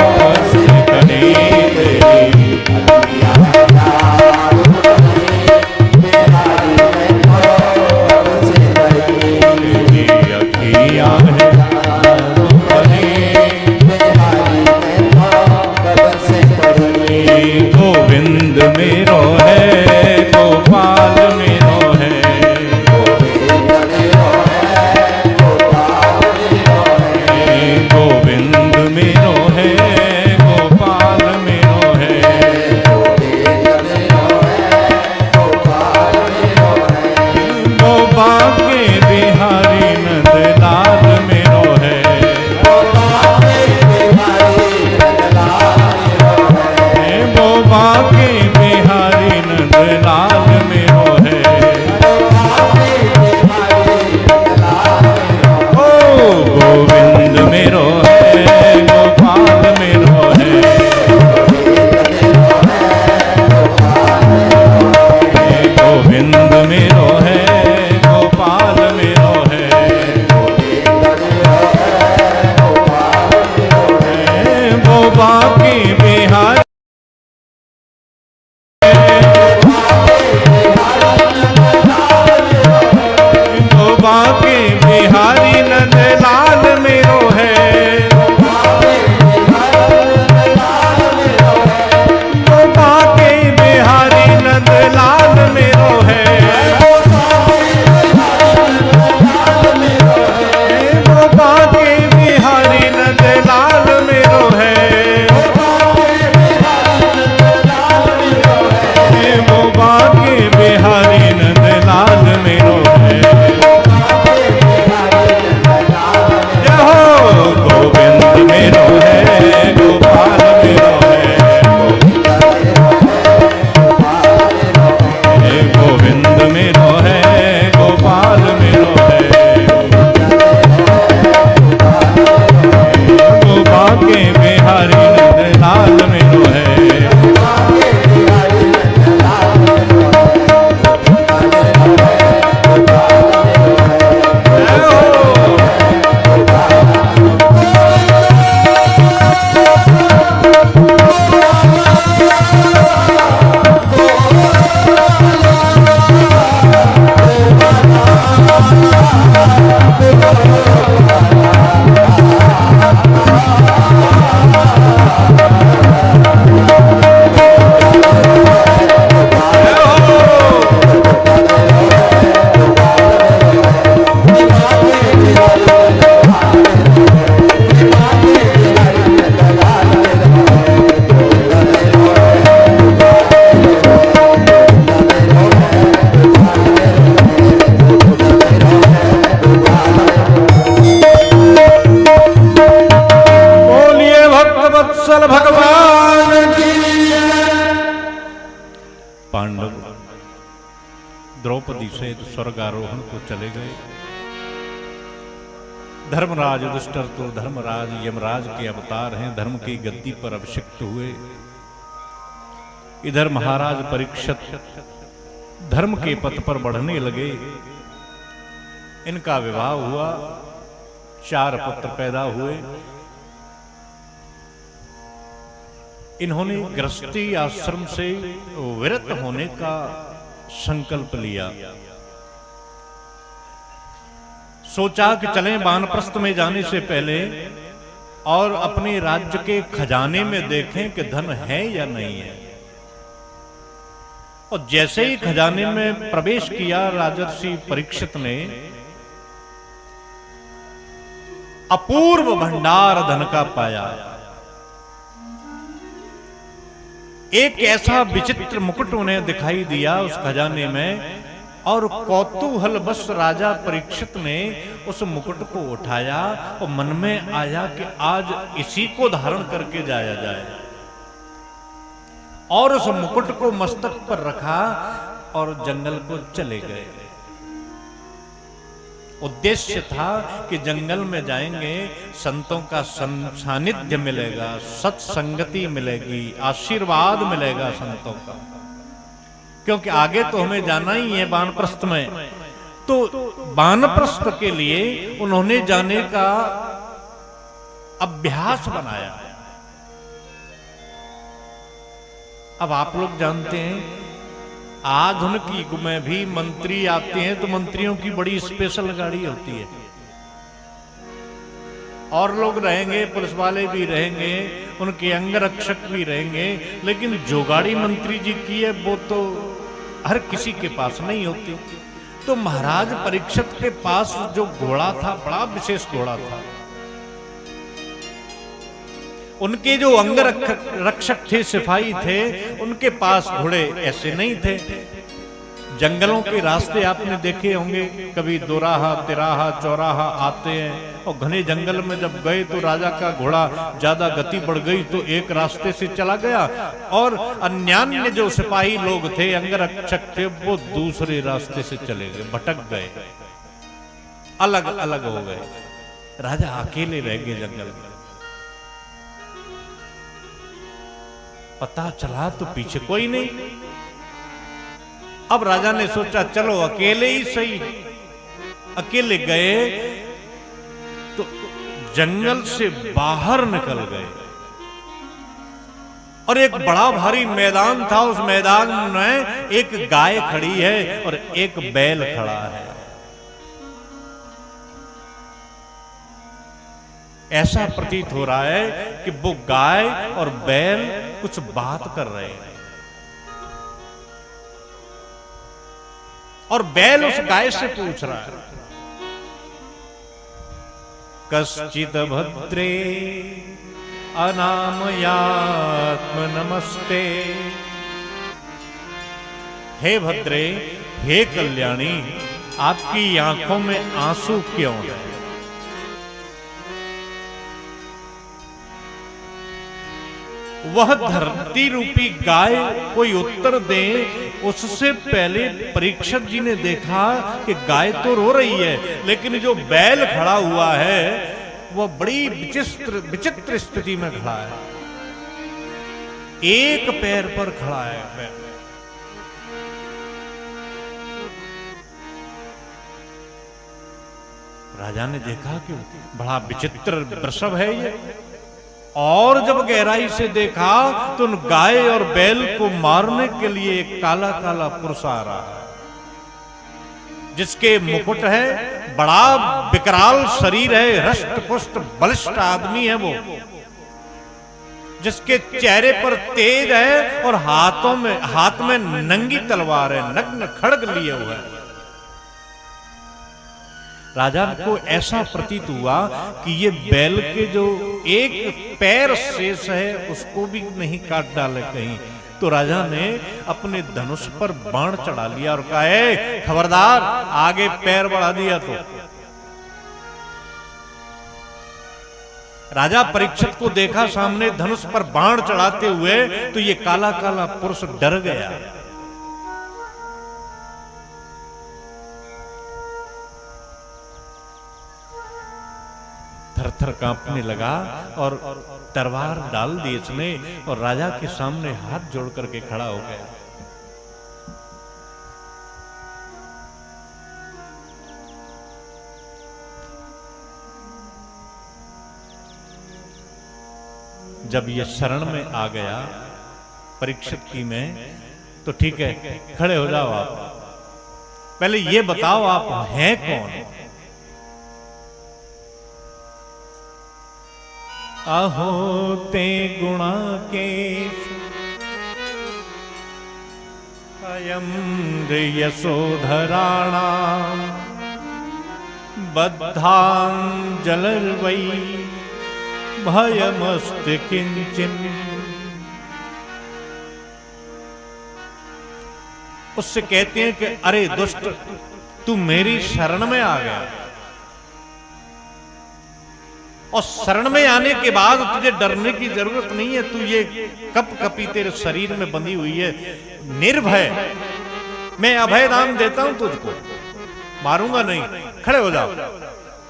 तब से खड़ी, गोविंद मेरो है गोपाल मेरो है, गोविंद मेरो है गोपाल मेरो है, गोपा के बिहारी नंदलाल मेरो है, गोपा के बिहारी नंदलाल मेरो है, ओ गोविंद मेरो है गोपाल मेरो है, गोविंद मेरो है गोपाल मेरो है, गोपा के बिहारी गोपा के बिहारी नंदलाल मेरो है, गोपा के बिहारी नंदलाल मेरो है, गोपा के बिहारी नंदलाल मेरो है, गोपा के बिहारी नंदलाल मेरो है, जय हो गोविंद मेरो है गोपाल मेरो है, गोविंद मेरो है गोपाल मेरो है, गोपा के बिहारी नंदलाल मेरो है, जय हो वत्सल भगवान की। पांडव द्रौपदी से स्वर्ग आरोहण को चले गए। धर्मराज युधिष्ठिर तो धर्मराज यमराज के अवतार हैं, धर्म की गद्दी पर अभिषिक्त हुए। इधर महाराज परीक्षित धर्म के पथ पर बढ़ने लगे। इनका विवाह हुआ, 4 पुत्र पैदा हुए। इन्होंने गृहस्थी आश्रम से विरत होने का संकल्प लिया। सोचा कि चलें वानप्रस्थ में जाने से पहले और अपने राज्य के खजाने में देखें कि धन है या नहीं है। और जैसे ही खजाने में प्रवेश किया राजर्षि परीक्षित ने अपूर्व भंडार धन का पाया। एक ऐसा विचित्र मुकुट उन्हें दिखाई दिया उस खजाने में, और कौतूहल बस राजा परीक्षित ने उस मुकुट को उठाया और मन में आया कि आज इसी को धारण करके जाया जाए, और उस मुकुट को मस्तक पर रखा और जंगल को चले गए। उद्देश्य था कि जंगल में जाएंगे, संतों का सानिध्य मिलेगा, सत्संगति मिलेगी, आशीर्वाद मिलेगा संतों का, क्योंकि आगे तो हमें जाना ही है वानप्रस्थ में। तो वानप्रस्थ के लिए उन्होंने जाने का अभ्यास बनाया। अब आप लोग जानते हैं आधुनिक युग में भी मंत्री आते हैं तो मंत्रियों की बड़ी स्पेशल गाड़ी होती है, और लोग रहेंगे, पुलिस वाले भी रहेंगे, उनके अंगरक्षक भी रहेंगे, लेकिन जो गाड़ी मंत्री जी की है वो तो हर किसी के पास नहीं होती। तो महाराज परीक्षित के पास जो घोड़ा था बड़ा विशेष घोड़ा था। उनके जो अंगरक्षक थे, सिपाही थे, उनके पास घोड़े ऐसे नहीं थे। जंगलों के रास्ते आपने देखे होंगे, कभी दोराहा तिराहा चौराहा आते हैं, और घने जंगल में जब गए तो राजा का घोड़ा ज्यादा गति बढ़ गई तो एक रास्ते से चला गया, और अन्यान्य जो सिपाही लोग थे, अंगरक्षक थे, वो दूसरे रास्ते से चले गए, भटक गए, अलग अलग हो गए। राजा अकेले रह गए जंगल में। पता चला तो पीछे कोई नहीं। अब राजा ने सोचा चलो अकेले ही सही। अकेले गए तो जंगल से बाहर निकल गए, और एक बड़ा भारी मैदान था। उस मैदान में एक गाय खड़ी है और एक बैल खड़ा है। ऐसा प्रतीत हो रहा है कि वो गाय और बैल कुछ बात कर रहे हैं, और बैल उस गाय से पूछ रहा है, कश्चित भद्रे अनामयात्म नमस्ते। हे भद्रे, हे कल्याणी, आपकी आंखों में आंसू क्यों है? वह धरती रूपी गाय कोई उत्तर दे, उससे पहले परीक्षित जी ने देखा कि गाय तो रो रही है, लेकिन जो बैल खड़ा हुआ है वह बड़ी विचित्र स्थिति में खड़ा है। एक पैर पर खड़ा है बैल। राजा ने देखा कि बड़ा विचित्र वृषभ है ये, और जब गहराई से देखा तो उन गाय और बैल को मारने के लिए एक काला काला पुरुष आ रहा है, जिसके मुकुट है, बड़ा विकराल शरीर है, हृष्ट पुष्ट बलिष्ठ आदमी है वो, जिसके चेहरे पर तेज है और हाथ में नंगी तलवार है, नग्न खड्ग लिए हुए है। राजा को ऐसा प्रतीत हुआ कि ये बैल के जो एक पैर शेष है उसको भी नहीं काट डाले कहीं। तो राजा ने अपने धनुष पर बाण चढ़ा लिया और कहा, खबरदार, आगे पैर बढ़ा दिया तो। राजा परीक्षित को देखा सामने धनुष पर बाण चढ़ाते हुए, तो ये काला काला पुरुष डर गया। थर-थर कांपने लगा और तलवार डाल दी इसने, और राजा के सामने हाथ जोड़ करके खड़ा हो गया। जब ये शरण में आ गया परीक्षित की में, तो ठीक है, खड़े हो जाओ आप, पहले ये बताओ आप हैं कौन? अहो ते गुणा के अयम यशोधराणाम बद्धांजलिर्वै भयमस्ति किंचिन। उससे कहते हैं कि अरे दुष्ट, तू मेरी शरण में आ गया, और शरण में आने के बाद तुझे डरने की जरूरत नहीं है। तू ये कप कपी तेरे शरीर में बंधी हुई है, निर्भय, मैं अभय दान देता हूं तुझको, मारूंगा नहीं, खड़े हो जाओ।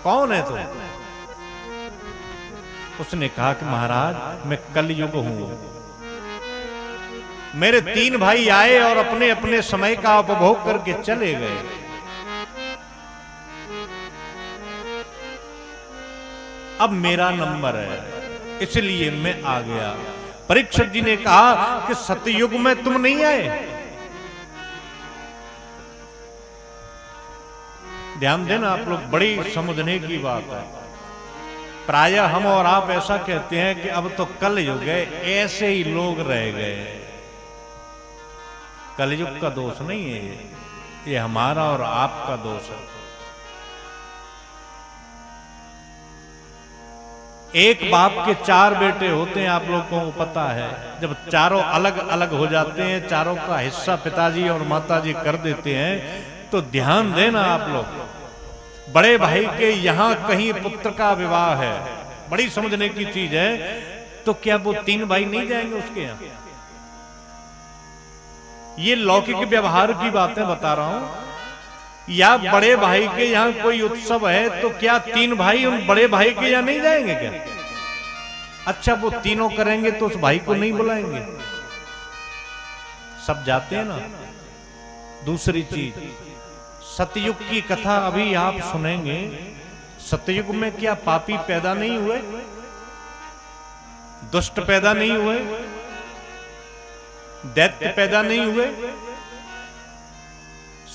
कौन है तू? उसने कहा कि महाराज मैं कलयुग हूं, मेरे 3 भाई आए और अपने अपने समय का उपभोग करके चले गए, अब मेरा नंबर है, इसलिए मैं आ गया। परीक्षित जी ने कहा कि सतयुग में तुम नहीं आए। ध्यान देना आप लोग, बड़ी समझने की बात है। प्रायः हम और आप ऐसा कहते हैं कि अब तो कलयुग है, ऐसे ही लोग रह गए। कलयुग का दोष नहीं है ये हमारा और आपका दोष है। एक बाप के 4 बेटे होते हैं, आप लोगों को पता है। जब चारों अलग अलग हो जाते हैं, चारों का हिस्सा पिताजी और माताजी कर देते हैं, तो ध्यान देना आप लोग, बड़े भाई के यहां कहीं पुत्र का विवाह है, बड़ी समझने की चीज है, तो क्या वो 3 भाई नहीं जाएंगे उसके यहां? ये लौकिक व्यवहार की बातें बता रहा हूं। या बड़े भाई के यहाँ कोई उत्सव है, तो क्या 3 भाई उन बड़े भाई के यहाँ नहीं जाएंगे क्या? अच्छा, वो तीनों करेंगे तो उस भाई को नहीं बुलाएंगे? सब जाते हैं ना। दूसरी चीज, सतयुग की कथा अभी आप सुनेंगे। सतयुग में क्या पापी पैदा नहीं हुए, दुष्ट पैदा नहीं हुए, दैत्य पैदा नहीं हुए?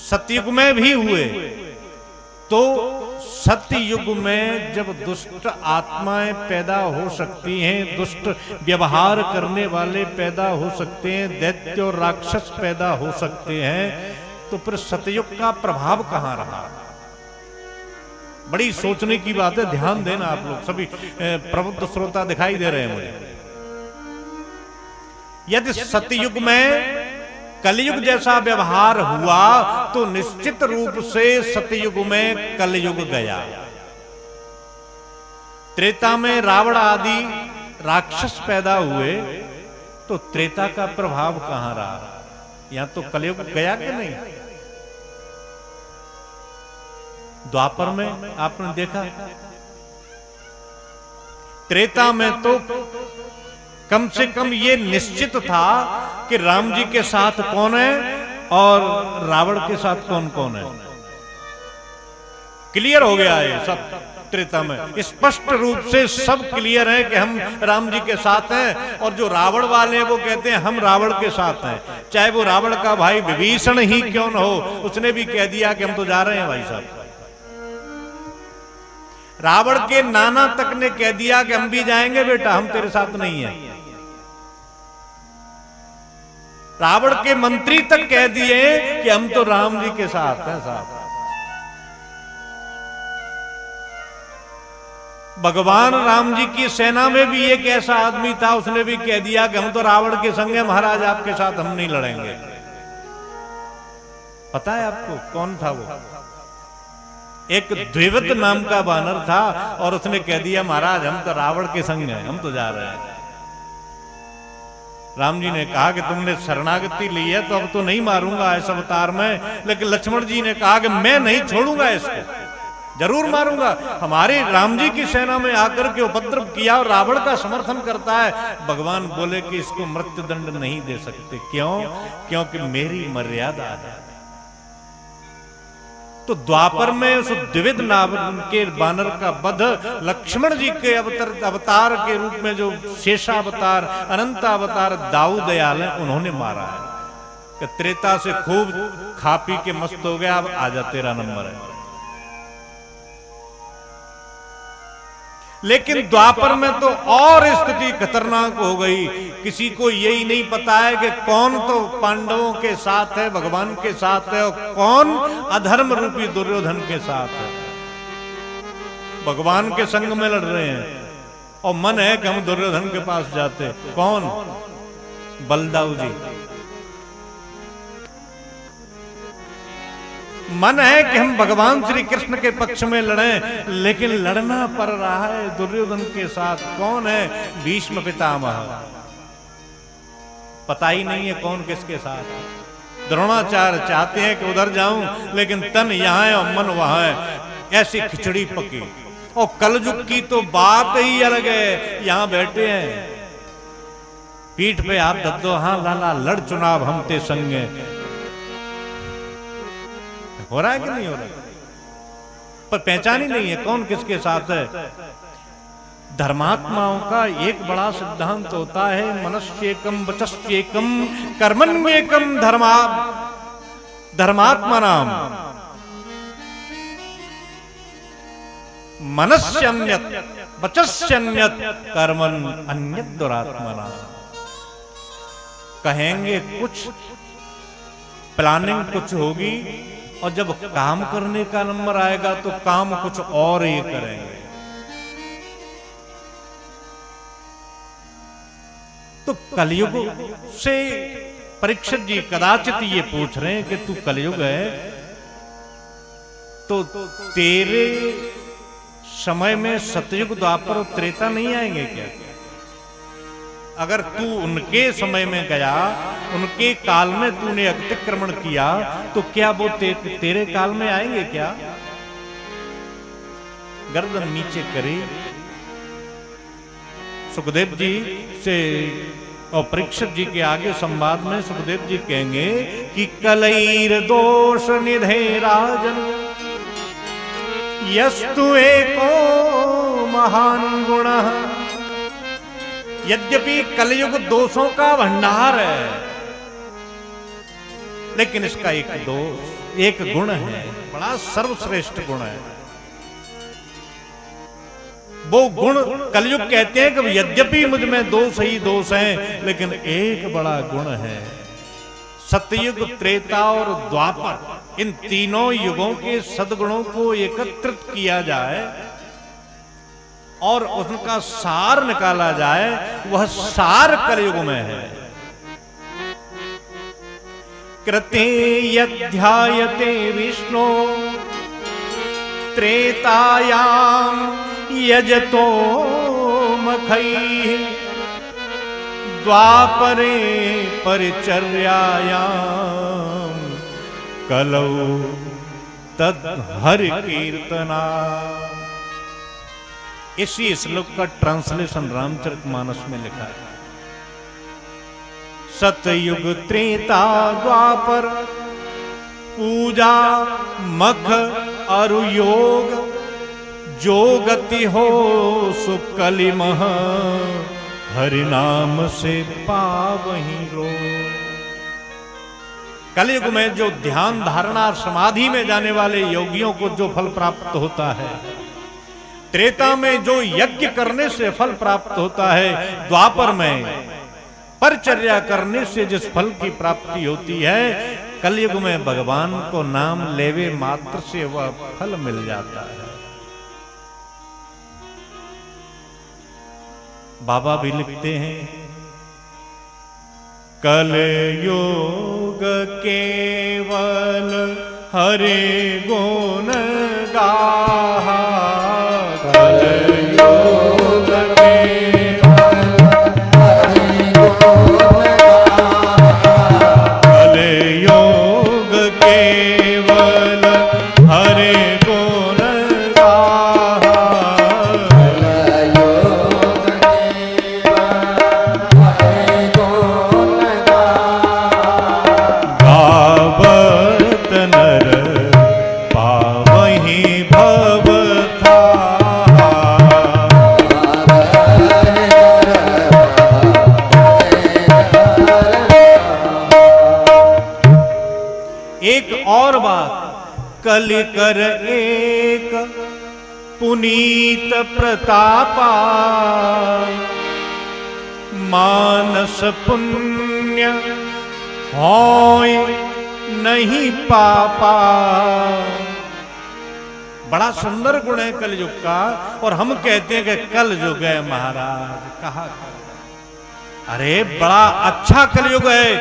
सतयुग में भी हुए। तो सतयुग में जब दुष्ट आत्माएं पैदा हो सकती हैं, दुष्ट व्यवहार करने वाले पैदा हो सकते हैं, दैत्य और राक्षस पैदा हो सकते हैं, तो फिर सतयुग का प्रभाव कहां रहा? बड़ी सोचने की बात है, ध्यान देना आप लोग। सभी प्रबुद्ध श्रोता दिखाई दे रहे हैं मुझे। यदि सतयुग में कलयुग जैसा व्यवहार हुआ, तो निश्चित रूप से सतयुग में कलयुग गया। त्रेता में रावण आदि राक्षस पैदा हुए, तो त्रेता का प्रभाव कहां रहा? यहां तो कलयुग गया कि नहीं? द्वापर में आपने देखा, त्रेता में तो कम से कम ये निश्चित था कि राम जी के साथ कौन है और रावण के साथ कौन कौन है। क्लियर हो गया है सब। त्रेता में स्पष्ट रूप से सब क्लियर है कि हम राम जी के साथ हैं, और जो रावण वाले हैं वो कहते हैं हम रावण के साथ हैं। चाहे वो रावण का भाई विभीषण ही क्यों न हो, उसने भी कह दिया कि हम तो जा रहे हैं भाई साहब। रावण के नाना तक ने कह दिया कि हम भी जाएंगे बेटा, हम तेरे साथ नहीं है। रावण के मंत्री तक कह दिए कि हम तो राम जी के साथ हैं साहब। भगवान राम जी की सेना में भी एक ऐसा आदमी था, उसने भी कह दिया कि हम तो रावण के संग हैं महाराज, आपके साथ हम नहीं लड़ेंगे। पता है आपको कौन था वो? एक द्विविद नाम का वानर था, और उसने कह दिया महाराज हम तो रावण के संग हैं, हम तो जा रहे हैं। राम जी ने कहा कि तुमने शरणागति ली है तो अब तो नहीं मारूंगा इस अवतार में, लेकिन लक्ष्मण जी ने कहा कि मैं नहीं छोड़ूंगा इसको, जरूर मारूंगा। हमारे राम जी की सेना में आकर के उपद्रव किया और रावण का समर्थन करता है। भगवान बोले कि इसको मृत्यु दंड नहीं दे सकते। क्यों? क्योंकि मेरी मर्यादा है। तो द्वापर में उस द्विविद नाम के वानर का वध लक्ष्मण जी के अवतार के रूप में जो शेषावतार अनंतावतार दाऊ दयाल है उन्होंने मारा है। कि त्रेता से खूब खा पी के मस्त हो गया, अब आजा तेरा नंबर है। लेकिन द्वापर में तो और स्थिति खतरनाक हो गई। किसी को यही नहीं पता है कि कौन तो पांडवों के साथ है, भगवान के साथ है, और कौन अधर्म रूपी दुर्योधन के साथ है। भगवान के संग में लड़ रहे हैं और मन है कि हम दुर्योधन के पास जाते। कौन? बलदाऊ जी। मन है कि हम भगवान श्री कृष्ण के पक्ष में लड़ें, लेकिन लड़ना पड़ रहा है दुर्योधन के साथ। कौन है? भीष्म पितामह। पता ही नहीं है कौन किसके साथ। द्रोणाचार्य चाहते हैं कि उधर जाऊं, लेकिन तन यहां है और मन वहां है। ऐसी खिचड़ी पकी। और कलयुग की तो बात ही अलग है। यहां बैठे हैं, पीठ पे हाथ धर दो, हाँ लाला लड़ चुनाव हम ते संगे। हो रहा है कि नहीं हो रहा? पर पहचान ही नहीं है कौन किसके साथ है। धर्मात्माओं का एक बड़ा सिद्धांत होता है, मनस्येकम वचस्येकम कर्मण्येकम धर्मात्मा नाम। मनस्यन्यत वचस्यन्यत कर्मन अन्यत दुरात्मना। कहेंगे कुछ, प्लानिंग कुछ होगी, और जब काम करने का नंबर आएगा तो काम कुछ और ही करेंगे। तो कलयुग से परीक्षित जी कदाचित ये पूछ रहे हैं कि तू कलयुग है तो तेरे समय में सतयुग द्वापर और त्रेता नहीं आएंगे क्या? अगर तू उनके समय में गया, उनके काल में तूने अतिक्रमण किया, तो क्या वो तेरे काल में आएंगे क्या? गर्दन नीचे करे सुखदेव जी से और परीक्षित जी के आगे संवाद में सुखदेव जी कहेंगे कि कलैर दोष निधे राजन यस्तु एको महान गुण। यद्यपि कलयुग दोषों का भंडार है, लेकिन इसका एक दोष, एक गुण है, बड़ा सर्वश्रेष्ठ गुण है। वो गुण कलयुग कहते हैं कि यद्यपि मुझ में दोष ही दोष हैं, लेकिन एक बड़ा गुण है। सतयुग, त्रेता और द्वापर, इन तीनों युगों के सद्गुणों को एकत्रित किया जाए और उनका सार निकाला जाए, वह सार कलयुग में है। कृते यध्यायते विष्णु त्रेतायाम यजतो मखैः द्वापरे परिचर्यायाम कलौ तद हरि कीर्तना। इसी श्लोक का ट्रांसलेशन रामचरितमानस में लिखा है। सतयुग त्रेता द्वापर पूजा मख अरु योग जो गति हो सुकलिमह हरि नाम से पावहीं लोग। कलयुग में जो ध्यान धारणा और समाधि में जाने वाले योगियों को जो फल प्राप्त होता है, त्रेता में जो यज्ञ करने से फल प्राप्त होता है, द्वापर में परिचर्या करने से जिस फल की प्राप्ति होती है, कलयुग में भगवान को नाम लेवे मात्र से वह फल मिल जाता है। बाबा भी लिखते हैं कलयुग केवल हरे गुण गाहा। कलयुग केवल हरे गुण गाहा। कलयुग केवल हरे गुण गाहा। गावत नर पावहीं भव थाहा। एक और बात, कलि कर एक पुनीत प्रतापा मानस पुण्य होय नहीं पापा। बड़ा सुंदर गुण है कलयुग का, और हम कहते हैं कि कलयुग है महाराज। कहा अरे बड़ा अच्छा कलयुग है।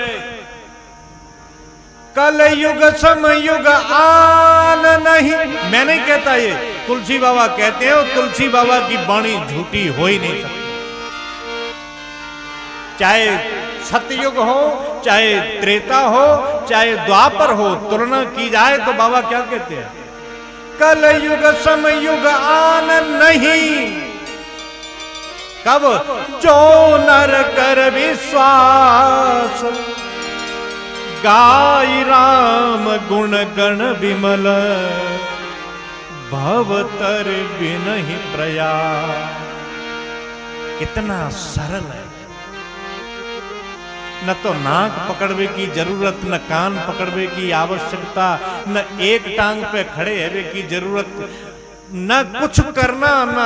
कलयुग समयुग आन नहीं, मैं नहीं कहता, ये तुलसी बाबा कहते हैं, और तुलसी बाबा की वाणी झूठी हो ही नहीं सकती। चाहे सतयुग हो, चाहे त्रेता हो, चाहे द्वापर हो, तुलना की जाए तो बाबा क्या कहते हैं, कलयुग समयुग आन नहीं। कब? जो नर कर विश्वास, गाय राम गुण गण विमल, भवतर बिनहि प्रयास। कितना सरल है। न तो नाक पकड़वे की जरूरत, न कान पकड़वे की आवश्यकता, न एक टांग पे खड़े है की जरूरत, न कुछ करना, न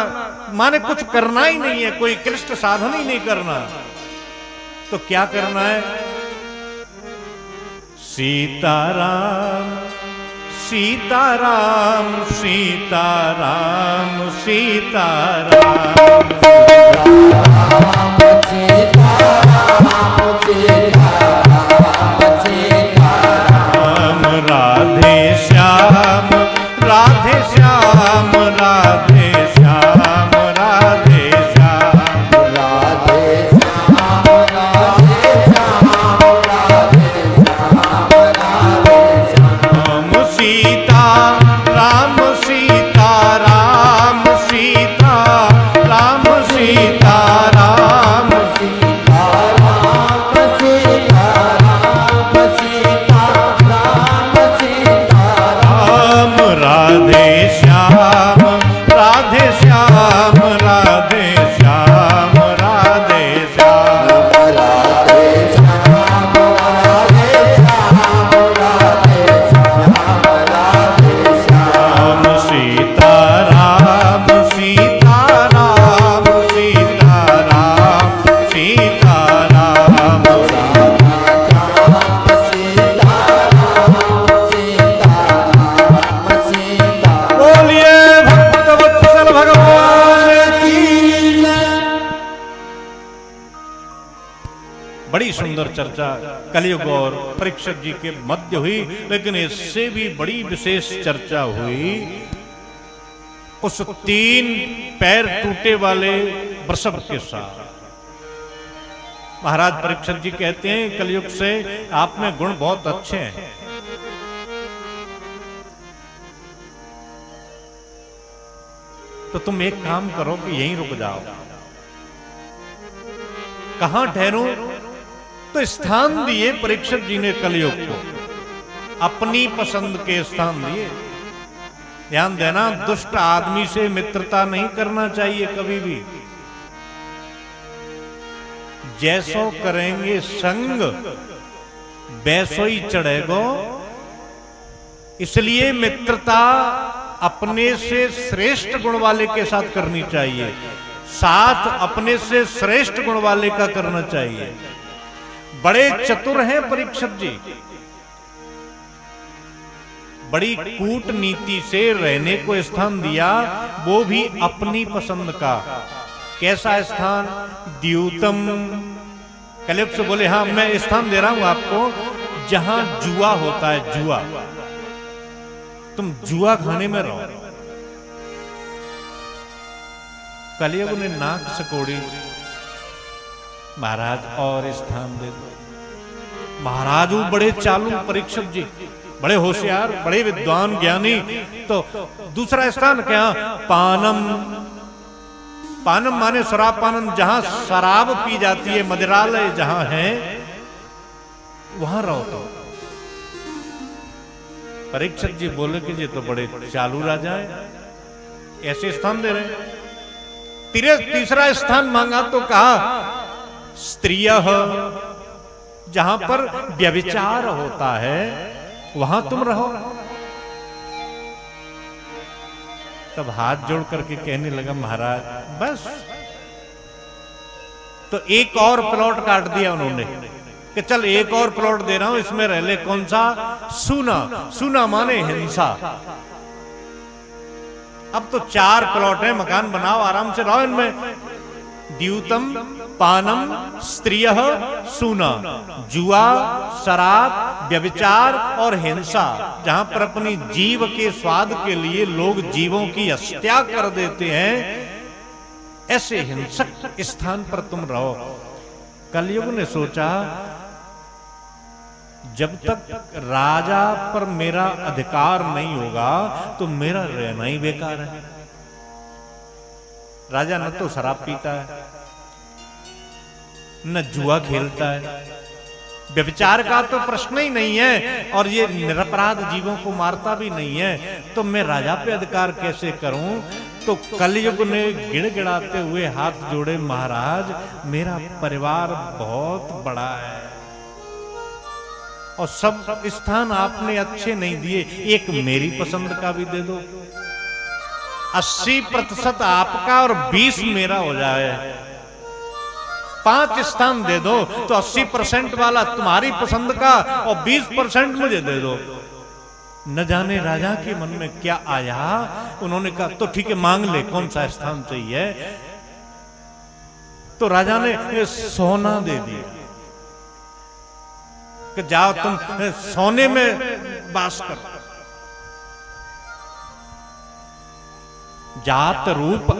माने कुछ करना ही नहीं है, कोई क्लिष्ट साधन ही नहीं करना। तो क्या करना है? सीताराम सीताराम सीताराम सीताराम राधे श्याम राधे श्याम राधे श्याम राधे श्याम राधे श्याम राधे श्याम राधे श्याम राधे श्याम सीता राम सीता राम सीता राम सीता राम सीता राम सीता राम सीता राम सीता राम राधे श्याम राधे श्याम राधे श्याम राधे श्याम राधे श्याम राधे श्याम राधे श्याम राधे श्याम सीता राम सीता राम सीता राम सीता राम बोलिए भक्तवत्सल भगवान की। बड़ी सुंदर चर्चा कलयुग और परीक्षित जी के मध्य हुई, लेकिन इससे भी बड़ी विशेष चर्चा हुई उस 3 पैर टूटे वाले वृषभ के साथ। महाराज परीक्षित जी कहते हैं कलयुग से आप में गुण बहुत अच्छे हैं, तो तुम एक काम करो कि यहीं रुक जाओ। कहां ठहरूं? तो स्थान दिए परीक्षित जी ने कलयुग को, अपनी पसंद के स्थान दिए। ध्यान देना, दुष्ट आदमी से मित्रता नहीं करना चाहिए कभी भी। जैसो करेंगे संग वैसो ही चढ़ेगो। इसलिए मित्रता अपने से श्रेष्ठ गुण वाले के साथ करनी चाहिए, साथ अपने से श्रेष्ठ गुण वाले का करना चाहिए। बड़े चतुर हैं परीक्षित जी, बड़ी कूटनीति से रहने को स्थान दिया, वो भी अपनी पसंद का। कैसा स्थान? द्यूतम। कलयुग से बोले हाँ मैं स्थान दे रहा हूं आपको जहां जुआ होता है, जुआ, तुम जुआ खाने में रहो। कलयुग ने नाक सकोड़ी, महाराज और स्थान दे दो। महाराज वो बड़े चालू परीक्षित जी, बड़े होशियार, बड़े विद्वान ज्ञानी, तो दूसरा स्थान क्या? पानम। पानम माने शराब पानम, जहां शराब पी जाती है, मदिरालय जहां है वहां रहो। तो परीक्षित जी बोले कि ये तो बड़े चालू राजा है, ऐसे स्थान दे रहे। तीसरा स्थान मांगा तो कहा स्त्रियः, जहां पर व्यभिचार होता है वहां तुम रहो। तब हाथ जोड़ करके कहने लगा महाराज बस। तो एक और प्लॉट काट दिया उन्होंने कि चल एक और प्लॉट दे रहा हूं, इसमें रह ले। कौन सा? सूना। सूना माने हिंसा। अब तो 4 प्लॉट है, मकान बनाओ, आराम से रहो इनमें। द्यूतम पानम स्त्रियः सूना, जुआ, शराब, व्यभिचार और हिंसा, जहां पर अपनी जीव के स्वाद के लिए लोग जीवों की हत्या कर देते हैं, ऐसे हिंसक स्थान पर तुम रहो। कलयुग ने सोचा जब तक राजा पर मेरा अधिकार नहीं होगा तो मेरा रहना ही बेकार है। राजा न तो शराब पीता है, न जुआ खेलता है, व्यभिचार का तो प्रश्न ही नहीं है, और ये निरपराध जीवों को मारता भी नहीं है, तो मैं राजा पे अधिकार कैसे करूं? तो कलयुग ने गिड़गिड़ाते हुए हाथ जोड़े, महाराज मेरा परिवार बहुत बड़ा है और सब स्थान आपने अच्छे नहीं दिए, एक मेरी पसंद का भी दे दो। 80% आपका और 20 मेरा हो जाए। 5 स्थान दे दो तो 80% वाला तुम्हारी पसंद का और 20% मुझे दे दो। न जाने राजा के मन में क्या आया, उन्होंने कहा तो ठीक है, मांग ले कौन सा स्थान चाहिए। तो राजा ने सोना दे दिया कि जाओ तुम सोने में वास करो। जात रूप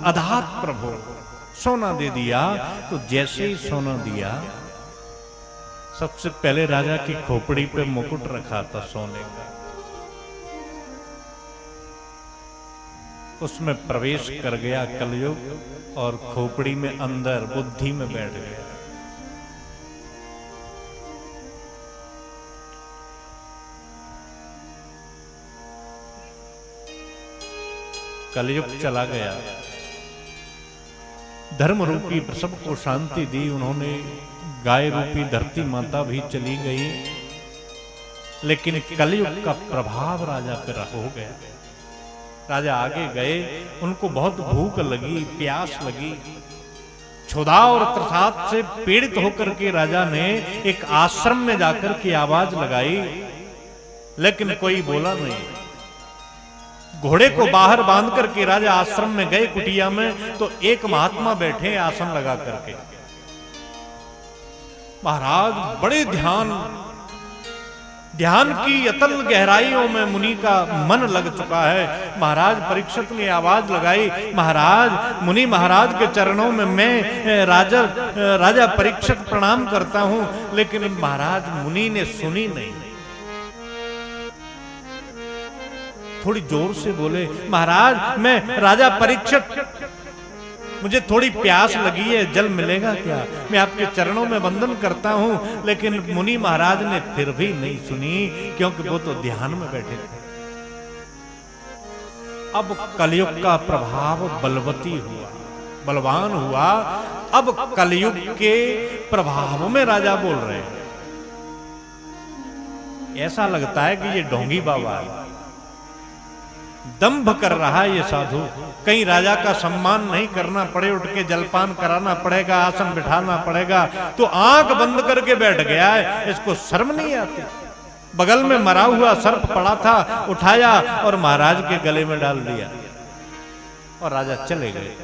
अधात प्रभु, सोना दे दिया। तो जैसे ही सोना दिया, सबसे पहले राजा की खोपड़ी पे मुकुट रखा था सोने का, उसमें प्रवेश कर गया कलयुग और खोपड़ी में अंदर बुद्धि में बैठ गया। कलयुग चला गया, धर्म रूपी सबको शांति दी उन्होंने, गाय रूपी धरती माता भी चली गई, लेकिन कलयुग का प्रभाव राजा पर हो गया। राजा आगे गए, उनको बहुत भूख लगी, प्यास लगी, क्षुधा और त्रसात से पीड़ित होकर के राजा ने एक आश्रम में जाकर के आवाज लगाई, लेकिन कोई बोला नहीं। घोड़े को बाहर बांध करके राजा आश्रम में गए कुटिया में, तो एक महात्मा बैठे आसन लगा करके। महाराज बड़े ध्यान की अतल गहराइयों में मुनि का मन लग चुका है। महाराज परीक्षित ने आवाज लगाई, महाराज मुनि महाराज के चरणों में मैं राजा परीक्षित प्रणाम करता हूं, लेकिन महाराज मुनि ने सुनी नहीं। थोड़ी जोर से बोले, महाराज मैं राजा परीक्षित, मुझे थोड़ी प्यास लगी है, जल मिलेगा क्या? मैं आपके चरणों में वंदन करता हूं। लेकिन मुनि महाराज ने फिर भी नहीं सुनी, क्योंकि वो तो ध्यान में बैठे थे। अब कलयुग का प्रभाव बलवती हुआ, बलवान हुआ। अब कलयुग के प्रभाव में राजा बोल रहे हैं। ऐसा लगता है कि ये ढोंगी बाबा है, दंभ कर रहा है ये साधु। कहीं राजा का सम्मान नहीं करना पड़े, उठ के जलपान कराना पड़ेगा, आसन बिठाना पड़ेगा, तो आंख बंद करके बैठ गया है। इसको शर्म नहीं आती। बगल में मरा हुआ सर्प पड़ा था, उठाया और महाराज के गले में डाल दिया और राजा चले गए।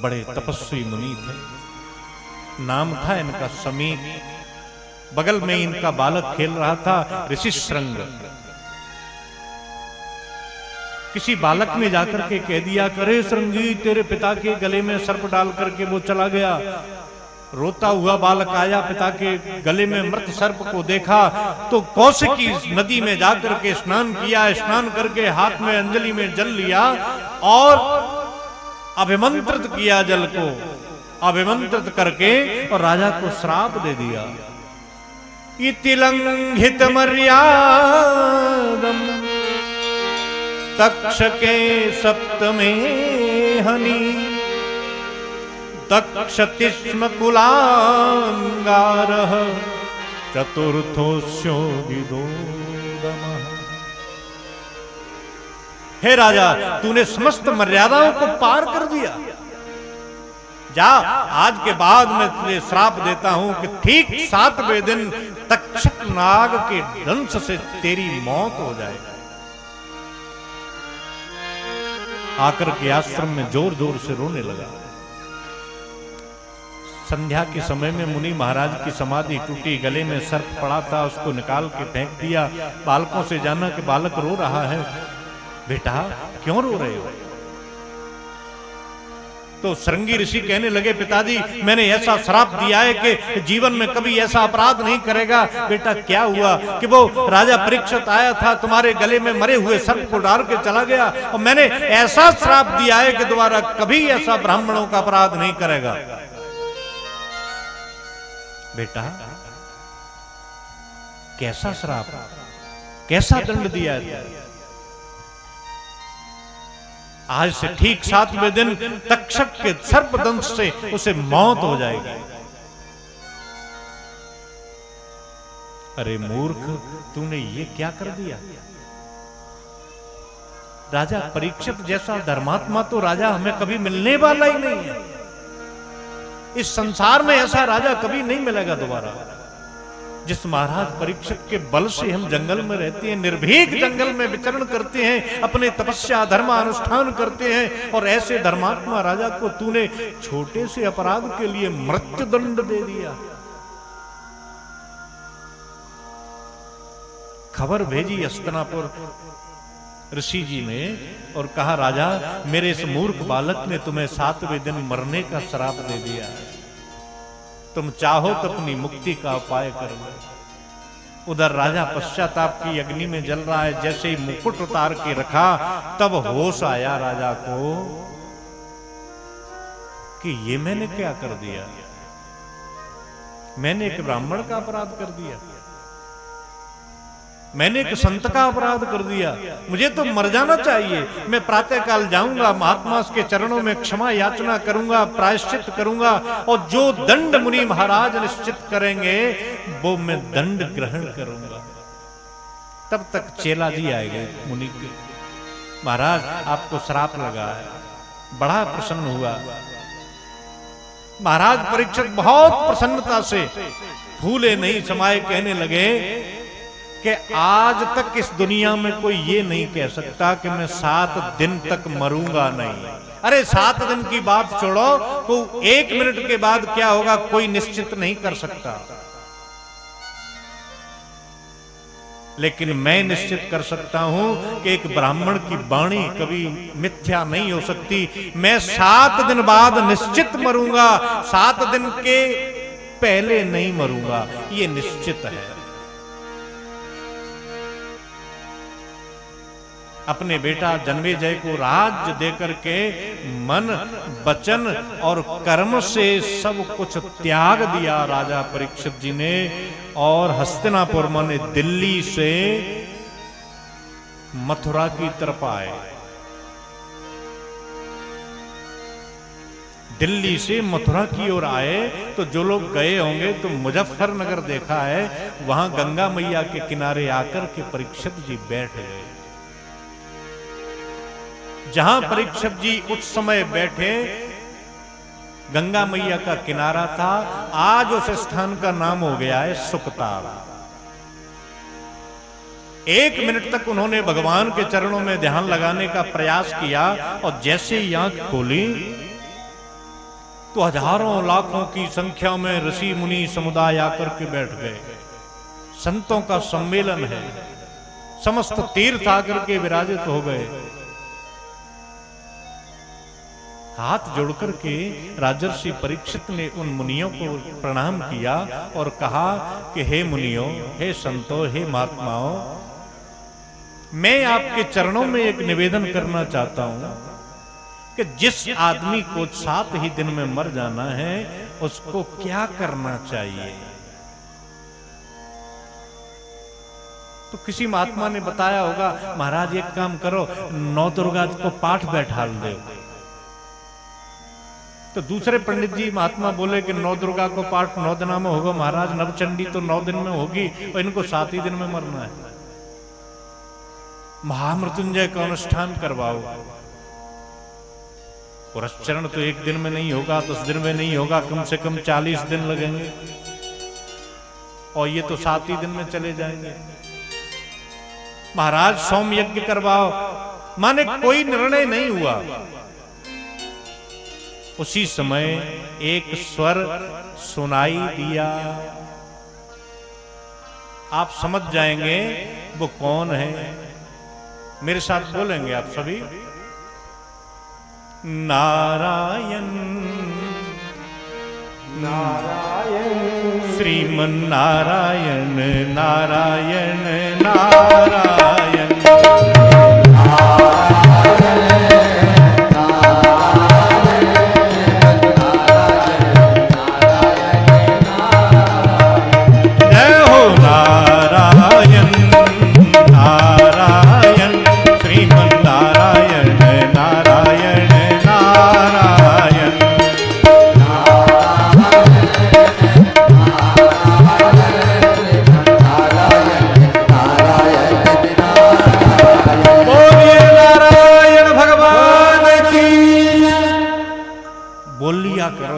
बड़े तपस्वी मुनि थे, नाम था इनका समीर। बगल में इनका बालक खेल रहा था, ऋषि श्रृंग। किसी बालक ने जाकर के कह दिया, करे श्रृंगी तेरे पिता के गले में सर्प डाल करके वो चला गया। रोता हुआ बालक आया, पिता के गले में मृत सर्प को देखा तो कौशिकी नदी में जाकर के स्नान किया। स्नान करके हाथ में अंजलि में जल लिया और अभिमंत्रित किया जल को, अभिमंत्रित करके और राजा को श्राप दे दिया। इति लंघित मर्यादम तक्षके सप्तमे हनि तक्षतिस्म कुलांगारः चतुर्थोऽस्यो विदोदमः। हे राजा, तूने समस्त मर्यादाओं को पार कर दिया। जा, आज के बाद मैं तुझे श्राप देता हूं कि ठीक 7वें दिन तक्षक नाग के दंश से तेरी मौत हो जाए। आकर के आश्रम में जोर जोर से रोने लगा। संध्या के समय में मुनि महाराज की समाधि टूटी, गले में सर्प पड़ा था, उसको निकाल के फेंक दिया। बालकों से जाना कि बालक रो रहा है। बेटा क्यों रो रहे हो? तो श्रृंगी ऋषि कहने लगे, पिताजी मैंने ऐसा श्राप दिया है कि जीवन में कभी ऐसा अपराध नहीं करेगा। बेटा क्या हुआ? कि वो राजा परीक्षित आया था, तुम्हारे गले में मरे हुए सर्प को डाल के चला गया, और मैंने ऐसा श्राप दिया है कि दोबारा कभी ऐसा ब्राह्मणों का अपराध नहीं करेगा। बेटा कैसा श्राप, कैसा दंड दिया है? आज से ठीक 7वें दिन तक्षक के सर्पदंश से उसे मौत हो जाएगी। अरे मूर्ख, तूने ये क्या कर दिया? राजा परीक्षित जैसा धर्मात्मा तो राजा हमें कभी मिलने वाला ही नहीं है। इस संसार में ऐसा राजा कभी नहीं मिलेगा दोबारा। जिस महाराज परीक्षित के बल से हम जंगल में रहते हैं, निर्भीक जंगल में विचरण करते हैं, अपने तपस्या धर्म अनुष्ठान करते हैं, और ऐसे धर्मात्मा राजा को तूने छोटे से अपराध के लिए मृत्यु दंड दे दिया। खबर भेजी हस्तिनापुर ऋषि जी ने और कहा, राजा मेरे इस मूर्ख बालक ने तुम्हें 7वें दिन मरने का श्राप दे दिया है, तुम चाहो तो अपनी मुक्ति का उपाय कर लो। उधर राजा पश्चाताप की अग्नि में जल रहा है। जैसे ही मुकुट उतार के रखा, तब होश आया राजा को कि ये मैंने क्या कर दिया? मैंने एक ब्राह्मण का अपराध कर दिया, मैंने एक संत का अपराध कर दिया, मुझे तो मर जाना चाहिए। मैं प्रातः काल जाऊंगा, महात्मा के चरणों में क्षमा याचना करूंगा, प्रायश्चित करूंगा, और जो दंड मुनि महाराज निश्चित करेंगे वो मैं दंड ग्रहण करूंगा। तब तक चेला जी आएंगे मुनि के, महाराज आपको श्राप लगा है। बड़ा प्रसन्न हुआ महाराज परीक्षित, बहुत प्रसन्नता से फूले नहीं समाये, कहने लगे कि आज तक इस दुनिया में कोई ये नहीं कह सकता कि मैं 7 दिन तक मरूंगा नहीं। अरे 7 दिन की बात छोड़ो, तो 1 मिनट के बाद क्या होगा कोई निश्चित नहीं कर सकता, लेकिन मैं निश्चित कर सकता हूं कि एक ब्राह्मण की वाणी कभी मिथ्या नहीं हो सकती। मैं 7 दिन बाद निश्चित मरूंगा, 7 दिन के पहले नहीं मरूंगा, ये निश्चित है। अपने बेटा जन्मेजय को राज्य देकर के मन वचन और कर्म से सब कुछ त्याग दिया राजा परीक्षित जी ने, और हस्तिनापुर माने दिल्ली से मथुरा की तरफ आए। दिल्ली से मथुरा की ओर आए तो जो लोग गए होंगे तो मुजफ्फरनगर देखा है, वहां गंगा मैया के किनारे आकर के परीक्षित जी बैठ गए। जहां परीक्षित जी उस समय बैठे गंगा मैया का किनारा था, आज उस स्थान का नाम हो गया है सुकताल। 1 मिनट तक उन्होंने भगवान के चरणों में ध्यान लगाने का प्रयास किया, और जैसे ही आंख खोली तो हजारों लाखों की संख्या में ऋषि मुनि समुदाय आकर के बैठ गए। संतों का सम्मेलन है, समस्त तीर्थ आकर के विराजित हो गए। हाथ जोड़कर के राजर्षि परीक्षित ने उन मुनियों को प्रणाम किया और कहा कि हे मुनियों, हे संतों, हे महात्माओं, मैं आपके चरणों में एक निवेदन करना चाहता हूं कि जिस आदमी को 7 ही दिन में मर जाना है उसको क्या करना चाहिए। तो किसी महात्मा ने बताया होगा, महाराज एक काम करो, 9 दुर्गा को पाठ बैठा दो। तो दूसरे पंडित जी महात्मा बोले कि 9 दुर्गा को पाठ 9 दिनों में होगा महाराज, नवचंडी तो 9 दिन में होगी और इनको 7 ही दिन में मरना है। महामृत्युंजय का अनुष्ठान करवाओ। पुरस्चरण तो एक दिन में नहीं होगा, 10 दिन में नहीं होगा, कम से कम 40 दिन लगेंगे, और ये तो 7 ही दिन में चले जाएंगे। महाराज सोम यज्ञ करवाओ, माने कोई निर्णय नहीं हुआ। उसी समय एक स्वर सुनाई दिया। आप समझ जाएंगे वो कौन है। मेरे साथ बोलेंगे आप सभी, नारायण नारायण श्रीमन नारायण नारायण नारायण करो।